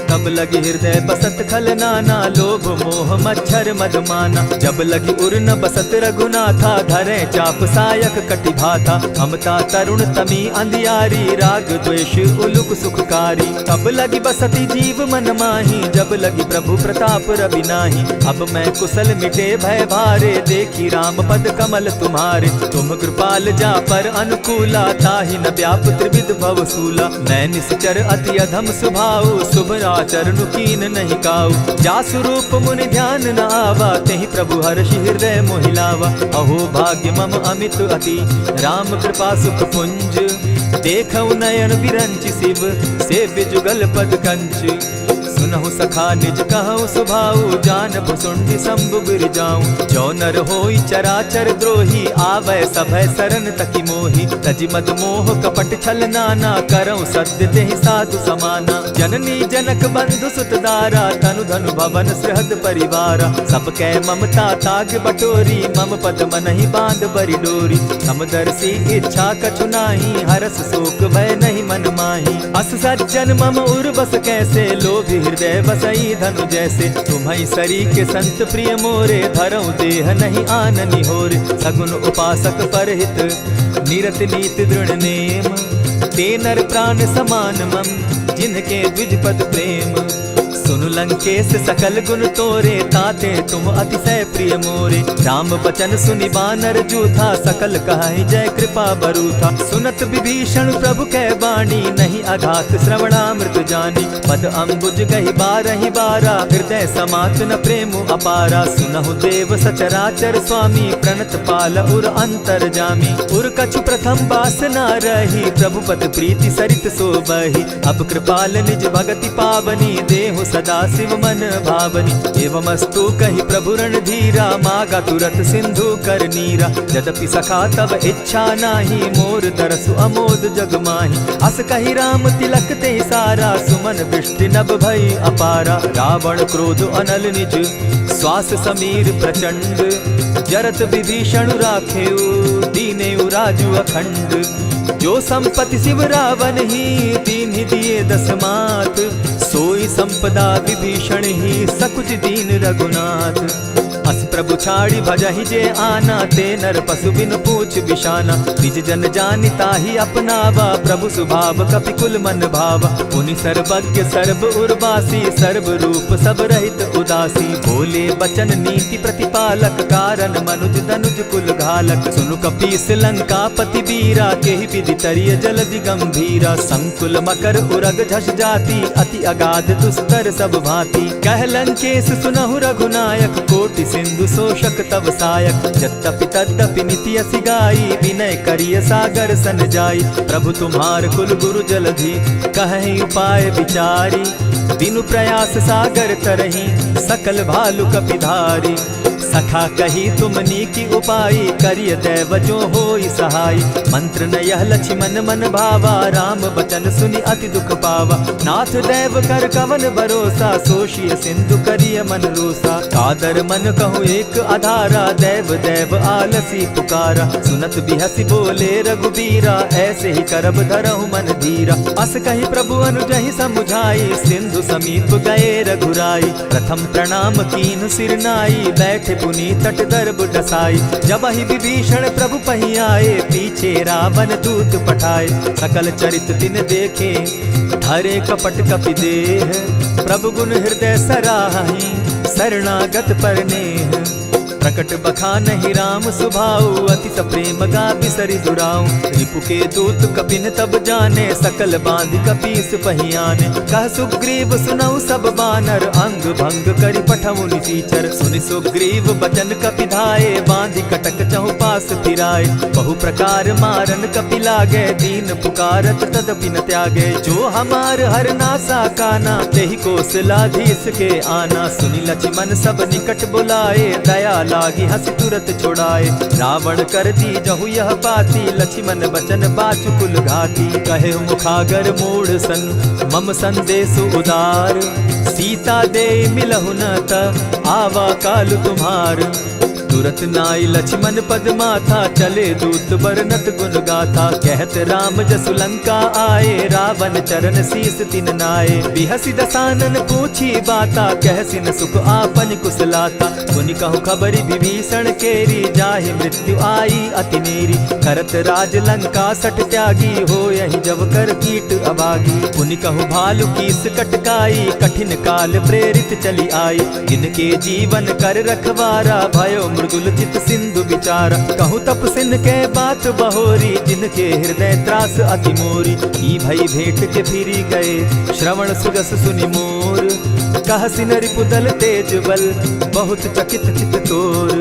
तब लगी हृदय बसत खल नाना, लोभ मोह मच्छर मद माना। जब लगी उर न बसत रघुनाथा, धरे चाप सायक कटि भाता। ममता तरुण तमी अंधियारी, राग द्वेष उलुक सुखकारी। तब लगी बसती जीव मन माही, जब लगी प्रभु प्रताप रवि नाही। अब मैं कुशल मिटे भय भारे, देखी राम पद कमल तुम्हारे। तुम कृपाल जा पर अनुकूला, ताहि न व्याप त्रिविध भव सूला। मैं निश्चर अति अधम सुभाऊ, शुभ चरणु कीन नहीं काऊ। जासु रूप मुनि ध्यान न आवा, तेहि प्रभु हर्षि हृदय मोहिलावा। अहो भाग्य मम अमित अति, राम कृपा सुख पुंज। देखऊ नयन विरंचि शिव, सेव्य जुगल पद कंच। सुनहु सखा निज कहु सुभाऊ, जानबु सुंडि शंभु गिर जाऊं। जो नर होई चराचर द्रोही, आवे सभय शरण तकी मोहि। तजि मद मोह कपट छल नाना, करऊं सत्य तेहि साधु समाना। जननी जनक बंधु सुत दारा, तनु धनु भवन सृहद परिवारा। सब कै ममता ताग बटोरी, मम पद मनहि बांध बरि डोरी। समदर्शी इच्छा कछु नाही, हरस शोक भय नहीं मन माही। अस सज्जन मम उर बस कैसे, लोभी हृदय बसई धनु जैसे। तुम्हि सरी के संत प्रिय मोरे, धरऊ देह नहीं आननि होरे। सगुन उपासक परहित, निरत नीति दृढ़ नेम। ते नर प्राण समान मम, जिनके द्विज पद प्रेम। सुनु लंकेश सकल गुण तोरे, ताते तुम अतिशय प्रिय मोरे। राम बचन सुनि बानर जूथा, सकल कहाई जय कृपा बरूथा। सुनत विभीषण प्रभु कै बाणी, नहीं अघात श्रवणामृत जानी। पद अम्बुज गहि बारहि बारा, हृदय समात न प्रेम अपारा। सुनहु देव सचराचर स्वामी, प्रणत पाल उर अंतर जामी। उर कछु प्रथम बास न रही, प्रभु पद प्रीति सरित सोबहि। अब कृपाल निज भगति पावनी, देहु सदा शिव मन भावनी। एवमस्तु कहि प्रभु रणधीरा, मागा तुरत सिंधु कर नीरा। यद्यपि सखा तब इच्छा नाही, मोर तरसु अमोद जग माही। अस कहि राम तिलक ते सारा, सुमन वृष्टि नभ भई अपारा। रावण क्रोध अनल निज, श्वास समीर प्रचंड। जरत विभीषण राखेउ, दीनेउ राजु अखंड। जो संपत्ति शिव रावण ही, दीन्हि दिए 10 मात। सोई संपदा विभीषण ही, सकुच दीन रघुनाथ। अस प्रभु छाड़ी भजहि जे आना, ते नर पशु बिन पूछ बिशाना। निज जन जानि ताहि अपनावा, प्रभु स्वभाव कपि कुल मन भावा। उनि सर्वज्ञ सर्व उर्वासी, सर्व रूप सब रहित उदासी। बोले बचन नीति प्रतिपालक, कारण मनुज धनुज कुल घालक। सुनु कपीस लंकापति वीरा, केहि विधि तरिय जलधि गंभीरा। संकुल मकर उरग झष जाति, अति अगाध दुस्तर सब भांति। कह लंकेश सुनहु रघुनायक, कोटि सिंधु शोषक तव सायक। यद्यपि तद्यपि निति असि गाई, विनय करिय सागर सन जाई। प्रभु तुम्हार कुल गुरु जलधि, कहि उपाय विचारी। बिनु प्रयास सागर तरही, सकल भालु कपिधारी। सखा कही तुमनी की उपाय, करिय दैव जो होई सहाय। मंत्र न यह लक्ष्मण मन भावा, राम बचन सुनि अति दुख पावा। नाथ दैव कर कवन भरोसा, सोषिय सिंधु करिय मन रोसा। कादर मन कहूँ एक आधारा, दैव दैव आलसी पुकारा। सुनत बिहसी बोले रघुबीरा, ऐसे ही करब धरहु मन धीरा। अस कही प्रभु अनुजहि समुझाई, सिंधु समीप गए रघुराई। प्रथम प्रणाम कीन सिर नाई, बैठे पुनि तट दर्भ डसाई। जब ही विभीषण प्रभु पही आए, पीछे रावण दूत पठाए। सकल चरित तिन देखे, धरे कपट कपि देह। प्रभु गुण हृदय सराहि, शरणागत पर नेह। प्रकट बखानहि राम सुभाऊ, अति सप्रेम गा बिसरि दुराऊ। रिपु के दूत कपिन तब जाने, सकल बांधि कपीस पहियाने। कह सुग्रीव सुनऊ सब बानर, अंग भंग करि पठऊ निसीचर। सुनि सुग्रीव बचन कपि धाये, बांधि कटक चहु पास फिराए। बहु प्रकार मारन कपि लागे, दीन पुकारत तदपि न त्यागे। जो हमार हर नासा काना, तेहि कौशलाधीश के आना। सुनि लक्ष्मण सब निकट बुलाए, दया लागी हंस तुरत छुड़ाए। रावण कर दी जहु यह पाती, लक्ष्मण बचन बाचु कुल घाती। कहे मुखागर मूढ़ सन, मम संदेश उदार। सीता दे मिलहु न त, आवा काल तुम्हार। तुरत नाई लक्ष्मण पद माथा, चले दूत बरनत गुण गाथा। कहत राम जसु लंका आए, रावण चरण शीस तिन नाये। बिहसि दसानन पूछी बाता, कहसिन सुख आपन कुशलाता। मुनि कहु खबरि विभीषण केरी, जाहि मृत्यु आई अति नेरी। करत राज लंका सठ त्यागी, हो यही जब कर कीट अभागी। मुनि कहु भालु कीस कटकाई, कठिन काल प्रेरित चली आई। जिनके जीवन कर रखवारा, भयो मृदुल चित सिंधु विचारा। कहूँ तप सिन के बात बहोरी, जिनके हृदय त्रास अति मोरी। की भई भेंट के फिरी गए, श्रवण सुजस सुनि मोर। कह सिन रिपुदल तेज बल, बहुत चकित चित तोर।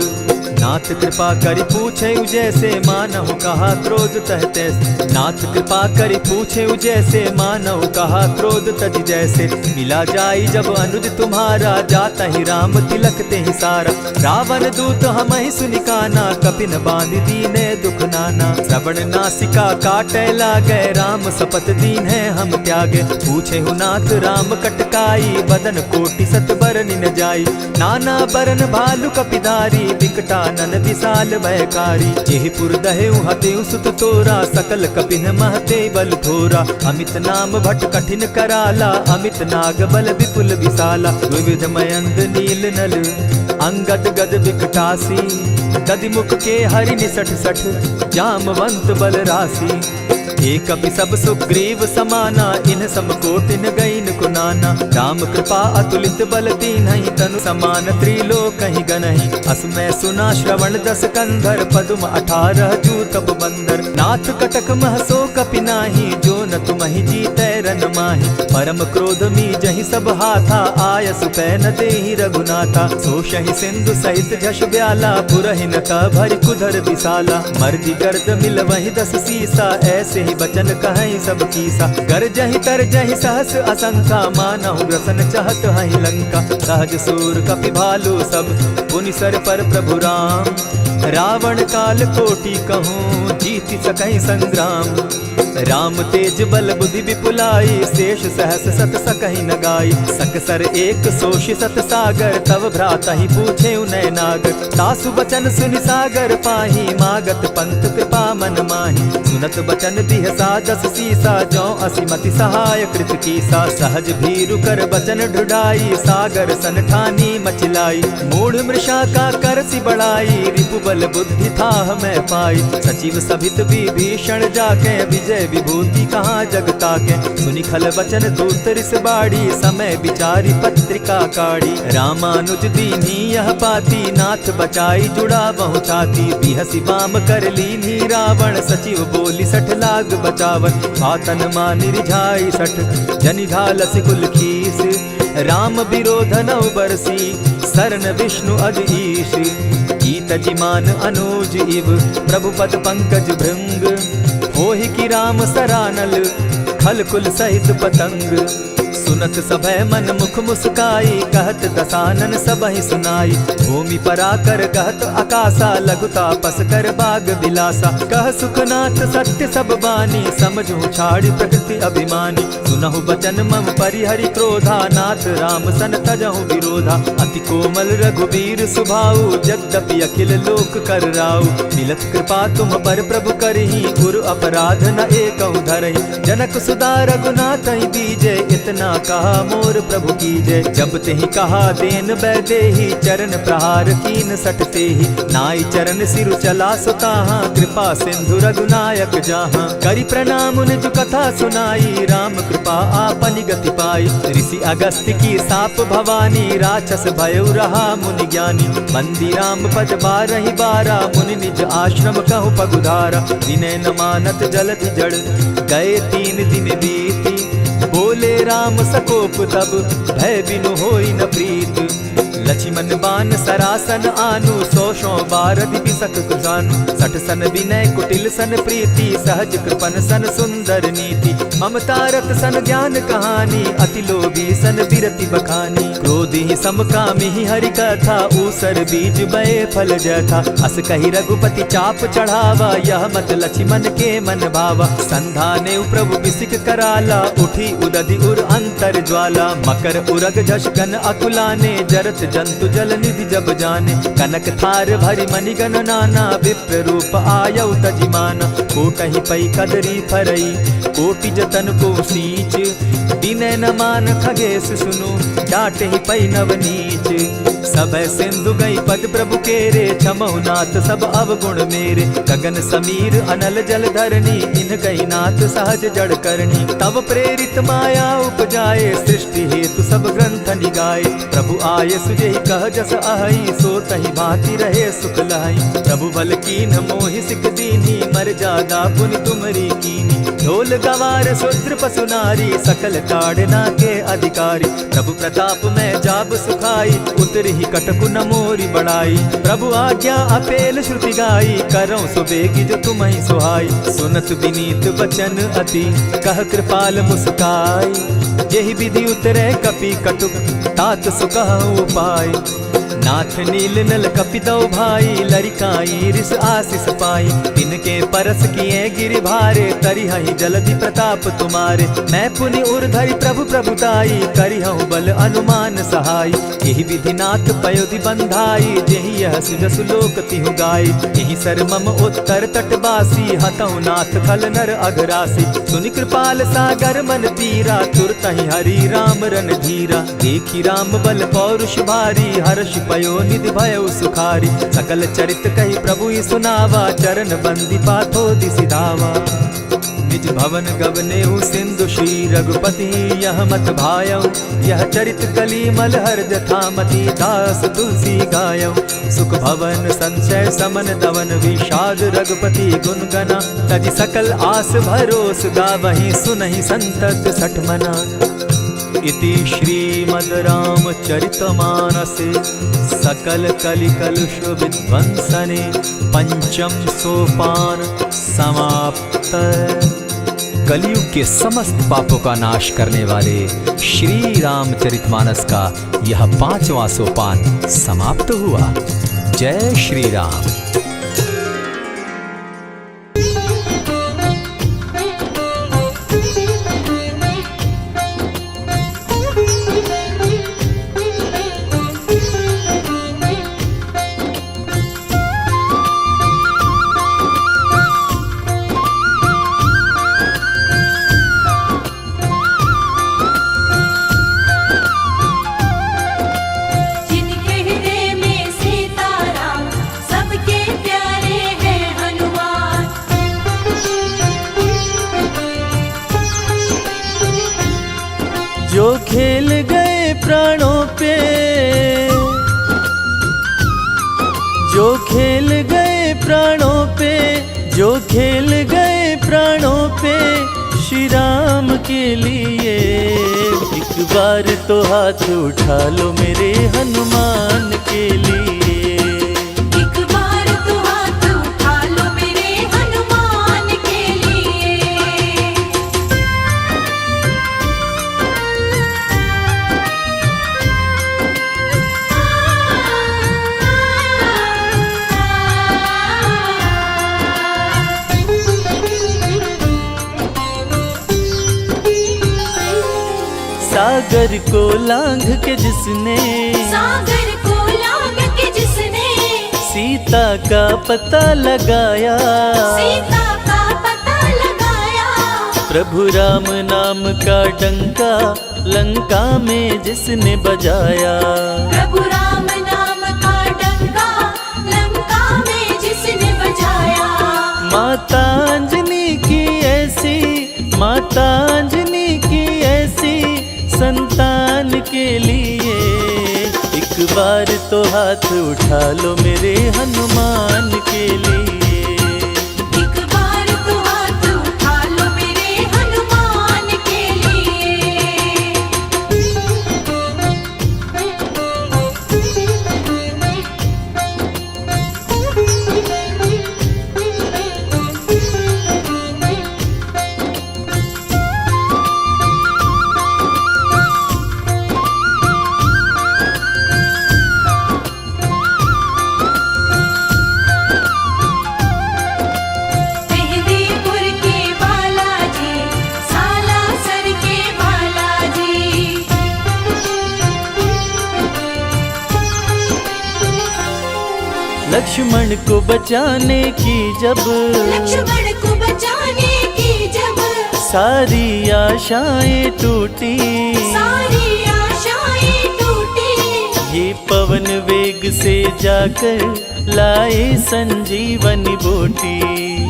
नाथ कृपा करि पूछे जैसे, मानहु कहा क्रोध तह तैसे। नाथ कृपा करि पूछे जैसे, मानहु कहा क्रोध तज जैसे। मिला जाई जब अनुज तुम्हारा, जाता ही राम तिलक ते ही सारा। रावण दूत हम ही सुनि काना, कपिन बांधि दीने दुख नाना। श्रवण नासिका काटे लागे, राम सपत दीन है हम त्यागे। पूछे हु नाथ राम कटकाई, बदन कोटि सत बरनि न जाई। नाना बरन भालु कपिधारी, विकटा नन विशाल भयकारी। जेहिपुर दहेउ हतेउ सुत तोरा, सकल कपिन महते बल थोरा। अमित नाम भट कठिन कराला, अमित नाग बल विपुल विशाला। द्विविध मयंद नील नल, अंगद गद विकटासी। दधिमुख के हरि निसठ सठ, जामवंत बल राशि। एक कपि सब सुग्रीव समाना, इन सम कोटिन गईन कुनाना। राम कृपा अतुलित बल तीन्हि, तनु समान त्रिलोक ही गनहि। असमय सुना श्रवण दस कंधर, पदुम 18 जूतप बंदर। नाथ कटक महसो कपि नाही, जो न तुमहि जीतै रन माहि। परम क्रोध मी जहि सब हाथा, आयसु पै न देहि रघुनाथा। सोषहि सिंधु सहित झष ब्याला, पुरहिन त भरि कुधर विशाला। मर्दि गर्द मिल वहि 10 सीसा, ऐसे ही बचन कहीं सब कीसा। गरजहि तरजहि सहस असंख्या, मानहु ग्रसन चहत हहि लंका। सहज सूर कपि भालु सब, पुनि सर पर प्रभु राम। रावण काल कोटि कहूँ, जीति सकहि संग्राम। राम तेज बल बुद्धि विपुलाई, शेष सहस सत सकहि न गाई। सकसर एक सोषि सत सागर, तव भ्रातहि पूछे उनय नागर। तासु बचन सुनि सागर पाही, मागत पंत कृपा मन माही। सुनत बचन दिह सादस सीसा, जौ असिमति सहाय कृत कीसा। सहज भीरु कर बचन ढुढ़ाई, सागर सन ठानी मचिलाई। मूढ़ मृषा का करसि बढ़ाई, रिपुबल बुद्धि थाह मैं पाई। सचिव सभित विभीषण जाके, विजय विभूति कहाँ जग ताके। सुनि खल बचन दूत रिस बाड़ी, समय विचारी पत्रिका काढ़ी। रामानुज दीन्ही यह पाती, नाथ बचाई जुड़ा बहु छाती। बिहसी बाम कर लीन्ही रावण, सचिव बोली सठ लाग बचावन। आतन मानि रिझाई सठ, जनि ढालसि कुल खीस। राम विरोध नौ बरसी, सरन विष्णु अज ईश। ईत जिमान अनुज इव, प्रभु पद पंकज भृंग। होहि कि राम सरानल, खल कुल सहित पतंग। सुनत सभय मन मुख मुस्काई, कहत दसानन सबहि सुनाई। भूमि पराकर कहत आकाशा, लघु तापस कर बाग बिलासा। कह सुखनाथ सत्य सब बानी, समझू छाड़ी प्रकृति अभिमानी। सुनहु बचन मम परिहरि क्रोधा, नाथ राम सन तजहु विरोधा। अति कोमल रघुबीर सुभाऊ, यद्यपि अखिल लोक कर राऊ। मिलत कृपा तुम पर प्रभु करही, गुरु अपराध न एकहु धरहि। जनक सुदा रघुनाथ दीजे, इतना कहा मोर प्रभु की जय। जब तेहि कहा देन बैदेही, चरण प्रहार कीन सटते ही। नाई चरण सिरु चला सुताहा, कृपा सिंधु रघुनायक जाहा। करि प्रणाम निज कथा सुनाई, राम कृपा आपनि गति पाई। ऋषि अगस्त की साप भवानी, राक्षस भयउ रहा मुनि ज्ञानी। बंदी राम पद बारहि बारा, मुनि निज आश्रम कहु पगुधारा। विनय न मानत जलधि जड़, गए 3 दिन बीती। बोले राम सकोप तब, भय बिनु होई न प्रीत। लक्ष्मण बान सरासन आनु, 100 बारधि बिसक कुजानु। 60 सन विनय कुटिल सन प्रीति, सहज कृपन सन सुंदर नीति। ममता रत सन ज्ञान कहानी, अति लोभी सन बिरति बखानी। क्रोधि समकामी हरि कथा, ऊसर बीज बये फल जथा। अस कहि रघुपति चाप चढ़ावा, यह मत लक्ष्मण के मन भावा। संधाने प्रभु बिसिक कराला, उठी उदधि उर अंतर ज्वाला। मकर उरग झष गन अकुलाने, जरत जंतु जल निधि जब जाने। कनक थार भरी मणिगण नाना, विप्र रूप आयौ तजिमाना। कोटहि पै कदरी फरई, कोटि जतन को सींच। विनय न मान खगेश सुनु, डांटहि पै नवनीच। सब सिंधु गई पद प्रभु केरे, छमहु नाथ सब अवगुण मेरे। गगन समीर अनल जल धरनी, इन गई नाथ सहज जड़ करनी। तब प्रेरित माया उपजाए, सृष्टि हेतु सब ग्रंथ निगाए। प्रभु आये सुजेहि कह जस अहई, सो तहि भांति रहे सुख लहई। प्रभु बल कीन्ह मोहि सिख दीन्ही, मर्यादा पुनि तुमरी कीनी। ढोल गवार शूद्र पशु नारी, सकल ताड़ना के अधिकारी। प्रभु प्रताप में जाब सुखाई, उतरहि कटकु न मोरी बड़ाई। प्रभु आज्ञा अपेल श्रुति गाई, करऊं सो बेगी जो तुम्हि सुहाई। सुनत विनीत वचन अति, कह कृपाल मुस्काई। जेहि विधि उतरे कपि कटुक, तात सुकहु उपाय। नाथ नील नल कपितौ भाई, लरिकाई रिस आशीष पाई। तिनके परस किए गिरि भारे, तरिहहि जलधि प्रताप तुम्हारे। मैं पुनि उर्धरि प्रभु प्रभुताई, करिहु बल अनुमान सहाय। यही विधि नाथ पयोधि बंधाई, जेहि यह सुजसु लोक तिहु गाई। यही सर मम उत्तर तटवासी, हतहु नाथ खल नर अघरासी। सुनि कृपाल सागर मन तीरा, तुरतहि हरि राम रन धीरा। देखी राम बल पौरुष भारी, हर्ष पयो निधि भयउ सुखारी। सकल चरित कहि प्रभु सुनावा, चरण बंदी पाथो दिसि धावा। निज भवन गवनेहु सिंधु श्री रघुपति, यह मत भायऊ। यह चरित कली मलहर जथामति, दास तुलसी गायऊ। सुख भवन संशय समन दवन, विषाद रघुपति गुण गना। तज सकल आस भरोस, गावहि सुनहि संतत सठ मना। इति श्रीमद् रामचरितमानसे, सकल कलिकलुष विध्वंसने। पंचम सोपान समाप्त। कलयुग के समस्त पापों का नाश करने वाले श्री रामचरितमानस का यह 5वां सोपान समाप्त हुआ। जय श्री राम। जो खेल गए प्राणों पे, जो खेल गए प्राणों पे, जो खेल गए प्राणों पे श्री राम के लिए। एक बार तो हाथ उठा लो मेरे हनुमान के लिए। एक बार तो हाथ उठा लो मेरे हनुमान के लिए। सागर को लांघ के जिसने, सागर को लांघ के जिसने सीता का पता लगाया, सीता का पता लगाया। प्रभु राम नाम का डंका लंका में जिसने बजाया। प्रभु राम नाम का डंका लंका में जिसने बजाया। माता अंजनी की ऐसी, माता अंजनी की ऐसी संतान के लिए। एक बार तो हाथ उठा लो मेरे हनुमान के लिए। एक बार तो हाथ उठा लो मेरे हनुमान के लिए। मेहंदीपुर के बालाजी, सालासर के बालाजी। लक्ष्मण को बचाने की जब, लक्ष्मण को बचाने की जब सारी आशाएं टूटी, सारी आशाएं टूटी। ये पवन वेग से जाकर लाए संजीवनी बूटी।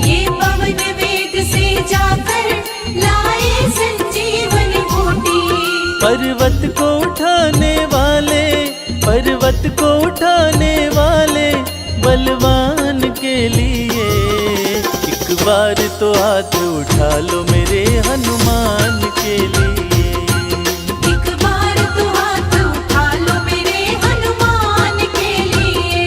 ये पवन वेग से जाकर लाए संजीवनी बूटी। पर्वत को उठाने वाले, पर्वत को उठाने वाले बलवान के लिए। एक बार तो हाथ उठा लो मेरे हनुमान के लिए। एक बार तो हाथ उठा लो मेरे हनुमान के लिए।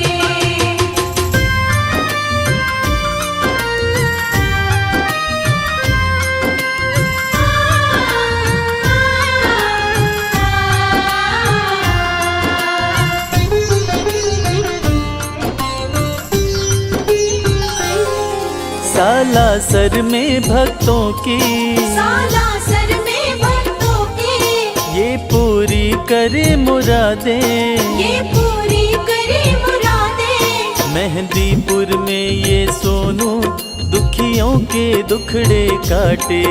सालासर में भक्तों की, सालासर में भक्तों की ये पूरी करे मुरादें, ये पूरी करे मुरादें। मेहंदीपुर में ये सोनू दुखियों के दुखड़े काटे।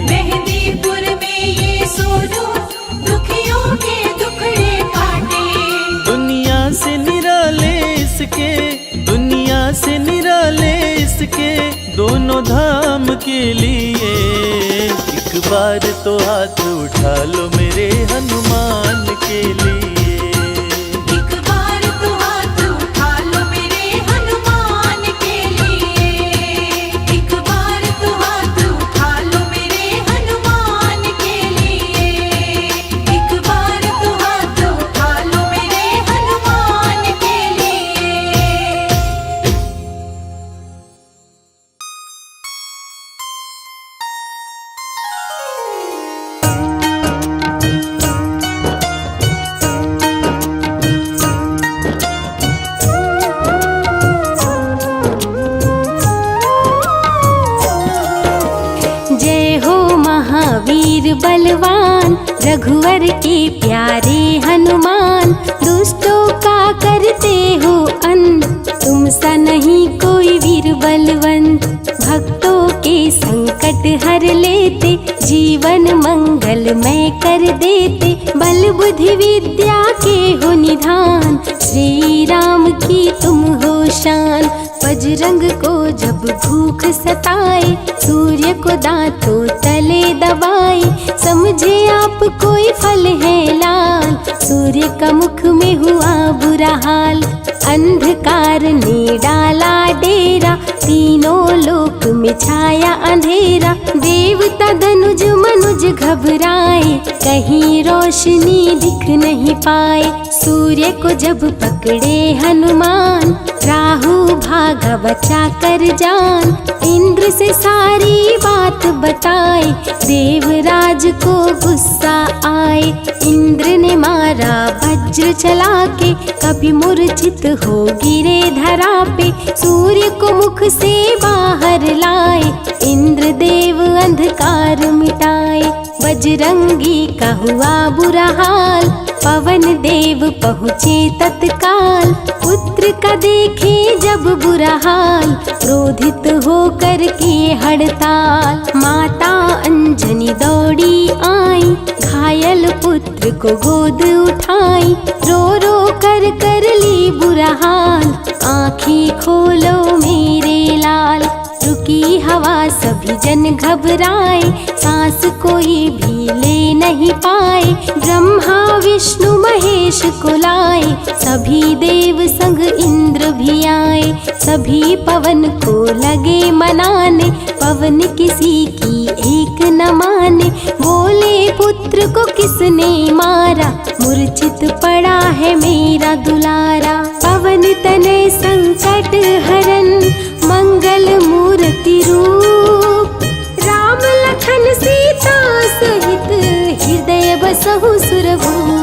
मेहंदीपुर में ये सोनू दुखियों के दुखड़े काटे। दुनिया से निराले इसके, दुनिया से निराले इसके दोनों धाम के लिए। एक बार तो हाथ उठा लो मेरे हनुमान के लिए। एक बार तो हाथ उठा लो मेरे हनुमान के लिए। एक बार तो हाथ उठा लो मेरे हनुमान के लिए। एक बार तो हाथ उठा लो मेरे हनुमान के लिए। वीर बलवान रघुवर के प्यारे हनुमान। दुष्टों का करते हो अंत, तुम सा नहीं कोई वीर बलवंत। भक्तों के संकट हर लेते, जीवन मंगलमय कर देते। बल बुद्धि विद्या के हो निधान, श्री राम की तुम हो शान। बजरंग को जब भूख सताए, सूर्य को दांतों तले दबाए। समझ मुझे आप कोई फल है लाल। सूर्य का मुख में हुआ बुरा हाल, अंधकार ने डाला डेरा, तीनों लोक में छाया अंधेरा। देवता धनुज मनुज घबराए, कहीं रोशनी दिख नहीं पाए। सूर्य को जब पकड़े हनुमान, राहु भागा बचा कर जान। इंद्र से सारी बात बताए, देवराज को गुस्सा आए। इंद्र ने मारा वज्र चला के, कभी मूर्छित हो गिरे धरा पे। सूर्य को मुख से बाहर लाए, इंद्र देव अंधकार मिटाए। बजरंगी का हुआ बुरा हाल, पवन देव पहुँचे तत्काल। पुत्र का देखे जब बुरा हाल, क्रोधित होकर किए हड़ताल। माता अंजनी दौड़ी आई, घायल पुत्र को गोद उठाई। रो रो कर ली बुरा हाल, आँखें खोलो मेरे लाल। रुकी हवा सभी जन घबराए, सांस कोई भी ले नहीं पाए। ब्रह्मा विष्णु महेश को लाए, सभी देव संग इंद्र भी आए। सभी पवन को लगे मनाने, पवन किसी की एक न माने। बोले पुत्र को किसने मारा, मूर्छित पड़ा है मेरा दुलारा। पवन तनय संकट हरन, मंगल मूर्ति रूप। राम लखन सीता सहित, हृदय बसहु सुरभूप।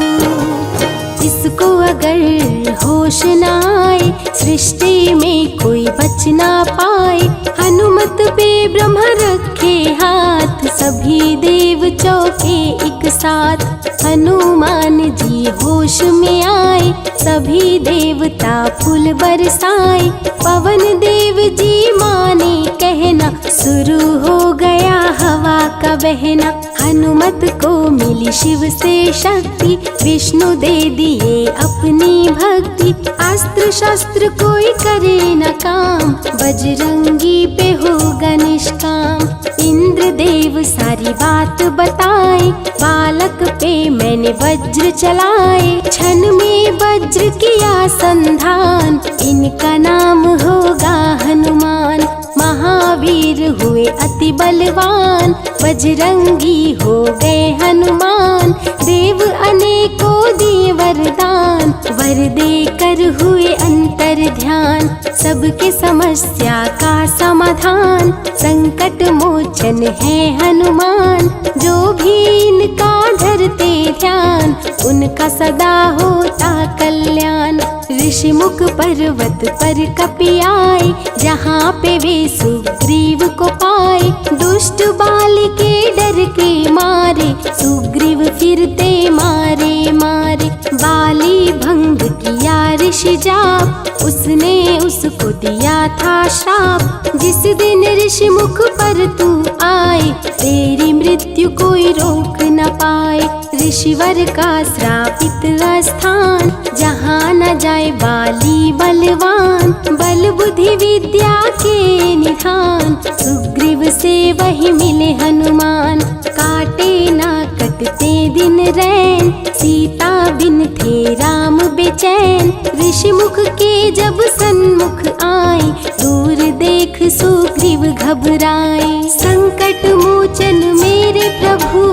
इसको अगर होश न आए, सृष्टि में कोई बच ना पाए। हनुमत पे ब्रह्म रखे हाथ, सभी देव चौके एक साथ। हनुमान जी होश में आए, सभी देवता फूल बरसाए। पवन देव जी माने कहना, शुरू हो गया हवा का बहना। हनुमत को मिली शिव से शक्ति, विष्णु दे दिए अपनी भक्ति। अस्त्र शस्त्र कोई करे न काम, बजरंगी पे होगा निष्काम। इंद्र देव सारी बात बताए, बालक पे मैंने वज्र चलाए। क्षण में वज्र किया संधान, इनका नाम होगा हनुमान। महावीर हुए अति बलवान, बजरंगी हो गए हनुमान। देव अनेकों दिए वरदान, वर देकर हुए अंतर ध्यान। सबके समस्या का समाधान, संकट मोचन है हनुमान। जो भी इनका धरते ध्यान, उनका सदा होता कल्याण। ऋषि मुख पर्वत पर कपि आए, जहाँ पे वे सुग्रीव को पाए। दुष्ट बाल के डर के मारे, सुग्रीव फिरते मारे मारे। बाली भंग किया ऋषि जाप, उसने उसको दिया था श्राप। जिस दिन ऋषि मुख पर तू आए, तेरी मृत्यु कोई रोक न पाए। ऋषिवर का श्रापित स्थान, जहाँ न जाए बाली बलवान। बल बुद्धि विद्या के निधान, सुग्रीव से वही मिले हनुमान। काटे ना कटते दिन रैन, सीता बिन थे राम बेचैन। ऋषि मुख के जब सन्मुख आए, दूर देख सुग्रीव घबराए। संकट मोचन मेरे प्रभु,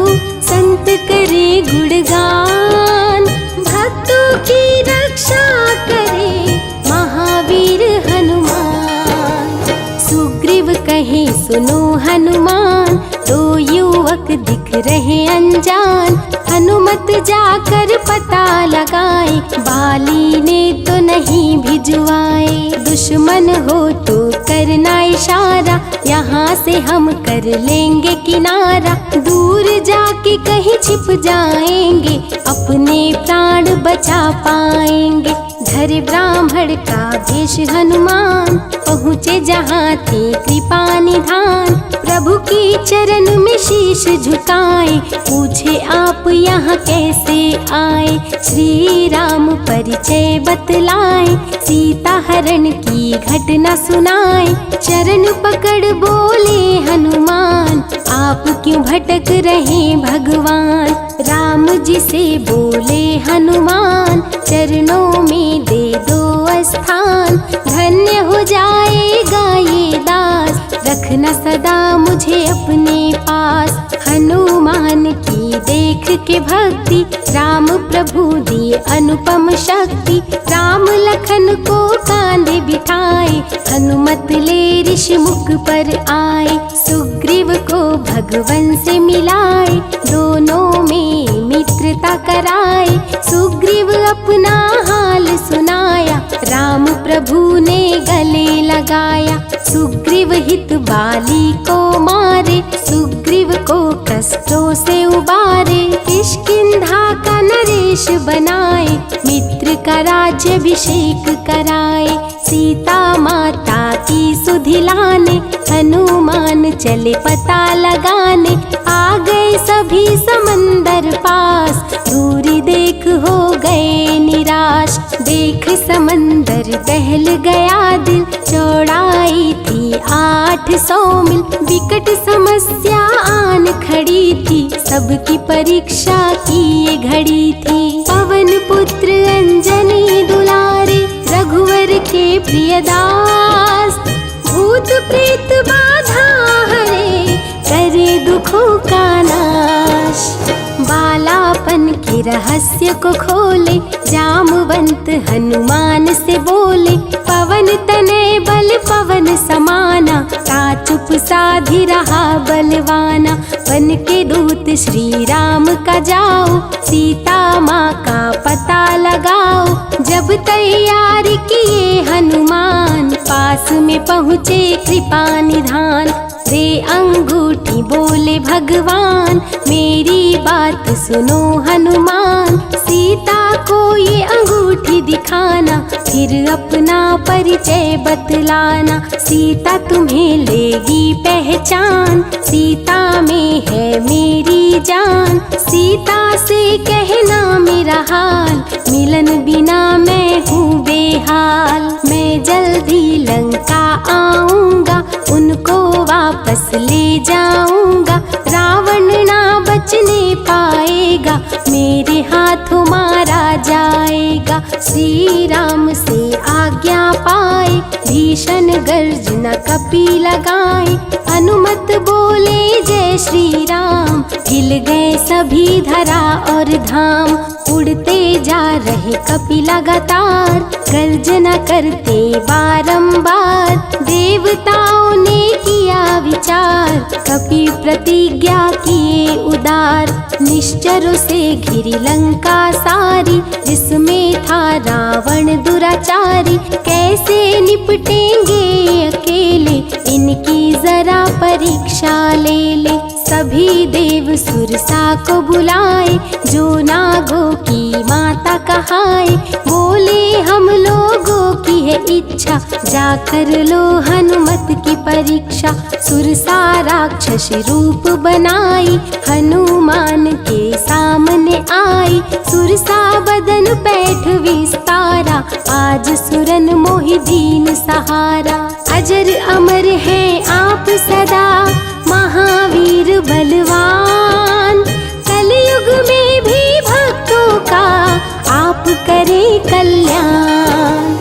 संत करे गुणगान। भक्तों की रक्षा करे महावीर हनुमान। सुग्रीव कहे सुनो हनुमान, दो युवक दिख रहे अनजान। हनुमत जाकर पता लगाए, बाली ने तो नहीं भिजवाए। दुश्मन हो तो करना इशारा, यहाँ से हम कर लेंगे किनारा। दूर जाके कहीं छिप जाएंगे, अपने प्राण बचा पाएंगे। धरे ब्राह्मण का वेश हनुमान, पहुँचे जहाँ थे कृपा निधान। प्रभु की चरण में शीश झुकाए, पूछे आप यहाँ कैसे आए। श्री राम परिचय बतलाए, सीता हरण की घटना सुनाए। चरण पकड़ बोले हनुमान, आप क्यों भटक रहे भगवान। राम जी से बोले हनुमान, चरणों में दे दो स्थान। धन्य हो जाएगा ये दास, रखना सदा मुझे अपने पास। हनुमान की देख के भक्ति, राम प्रभु दिए अनुपम शक्ति। राम लखन को कांधे बिठाए, हनुमत ले ऋषि मुख पर आए। सुग्रीव को भगवन से मिलाए, दोनों में मित्रता कराए। सुग्रीव अपना हाल सुनाया, राम प्रभु ने गले लगाया। सुग्रीव हित बाली को मारे, सुग्रीव को कष्टों से उबारे। किष्किंधा का नरेश बनाए, मित्र का राज्याभिषेक कराए। सीता माता की सुधि लाने, हनुमान चले पता लगाने। आ गए सभी समंदर पास, दूरी देख हो गए निराश। देख समंदर दहल गया दिल, चौड़ाई थी 800 मील। विकट समस्या आन खड़ी थी, सबकी परीक्षा की ये घड़ी थी। पवन पुत्र अंजनी दुलारे, रघुवर के प्रिय दास। भूत प्रेत बाधा हरे, करे दुखों का नाश। बालापन के रहस्य को खोले, जामवंत हनुमान से बोले। पवन तनय बल पवन समाना, ता चुप साधी रहा बलवाना। बन के दूत श्री राम का जाओ, सीता माँ का पता लगाओ। जब तैयारी किए हनुमान, पास में पहुँचे कृपा निधान। दे अंगूठी बोले भगवान, मेरी बात सुनो हनुमान। सीता को ये अंगूठी दिखाना, फिर अपना परिचय बतलाना। सीता तुम्हें लेगी पहचान, सीता में है मेरी जान। सीता से कहना मेरा हाल, मिलन बिना मैं हूँ बेहाल। मैं जल्दी लंका आऊँगा, उनको वापस ले जाऊँगा। रावण ना बचने पाएगा, मेरे हाथों मारा जाएगा। श्री राम से आज्ञा पाए, भीषण गर्जना कपि लगाए। अनुमत बोले जय श्री राम, हिल गए सभी धरा और धाम। उड़ते जा रहे कपि लगातार, गर्जना करते बारंबार। देवताओं ने किया विचार, कपि प्रतिज्ञा किए उदार। निश्चरों से घिरी लंका सारी, जिसमें था रावण दुराचारी। कैसे निपटेंगे अकेले, इनकी जरा परीक्षा ले ले। सभी देव सुरसा को बुलाए, जो नागों की माता कहाए। बोले हम लोगों की है इच्छा, जाकर लो हनुमत की परीक्षा। सुरसा राक्षस रूप बनाई, हनुमान के सामने आई। सुरसा बदन पैठ विस्तारा, आज सुरन मोहि दीन सहारा। अजर अमर है आप सदा, महावीर बलवान। कलयुग में भी भक्तों का आप करें कल्याण।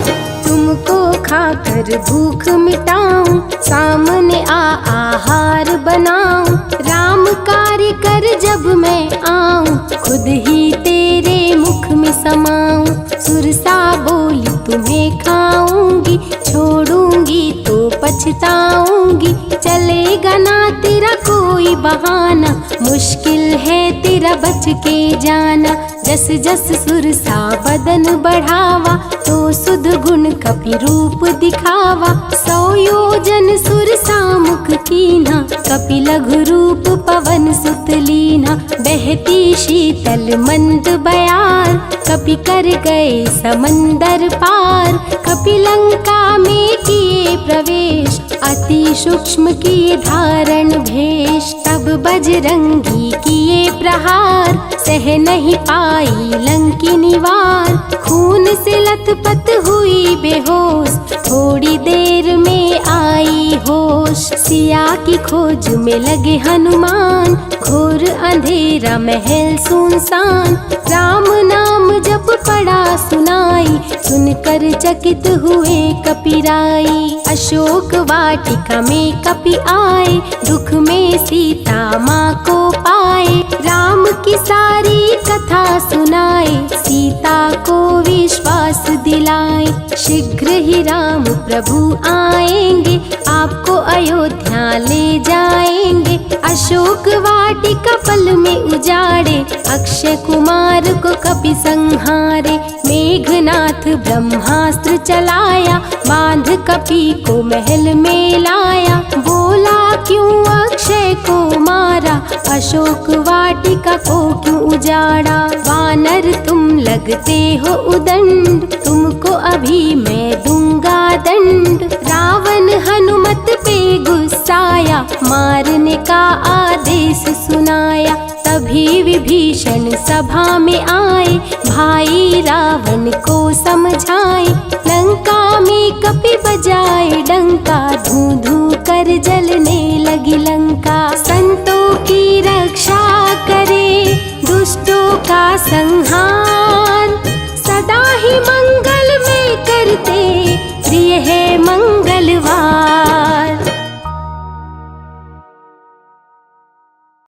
तुमको खाकर भूख मिटाऊं, सामने आहार बनाऊं। राम कार्य कर जब मैं आऊं, खुद ही तेरे मुख में समाऊं। सुरसा बोली तुम्हें खाऊंगी, छोड़ूंगी तो पछताऊंगी। चलेगा ना तेरा कोई बहाना, मुश्किल है तेरा बच के जाना। जस जस सुरसा बदन बढ़ावा, तो सुध गुण कपि रूप दिखावा। 100 योजन सुरसा मुख कीन्हा, कपि लघु रूप पवन सुत लीन्हा। जहाँ बहती शीतल मंद बयार। कपि कर गए समंदर पार, कपि लंका में किए प्रवेश, अति सूक्ष्म किए धारण भेष। तब बजरंगी किए प्रहार, सह नहीं पाई लंकिनी वार। खून से लथपथ हुई बेहोश, थोड़ी देर में आई होश। सिया की खोज में लगे हनुमान, घोर अंधेरा महल सुनसान। राम नाम जप पड़ा सुनाई, सुनकर चकित हुए कपिराई। अशोक वाटिका में कपि आए, दुख में सीता माँ को पाए। राम की सारी कथा सुनाए, सीता को विश्वास दिलाए। शीघ्र ही राम प्रभु आएंगे, आपको अयोध्या ले जाएंगे। अशोक वाटिका पल में उजाड़े, अक्षय कुमार को कपि संहारे। मेघनाथ ब्रह्मास्त्र चलाया, बांध कपि को महल में लाया। बोला क्यों अक्षय को मारा, अशोक वाटिका को क्यों उजाड़ा। वानर तुम लगते हो उदंड, तुमको अभी मैं दूंगा दंड। रावण हनुमत पे गुस्साया, मारने का आदेश सुनाया। तभी विभीषण सभा में आए, भाई रावण को समझाए। लंका में कपि बजाए डंका, धू धू कर जल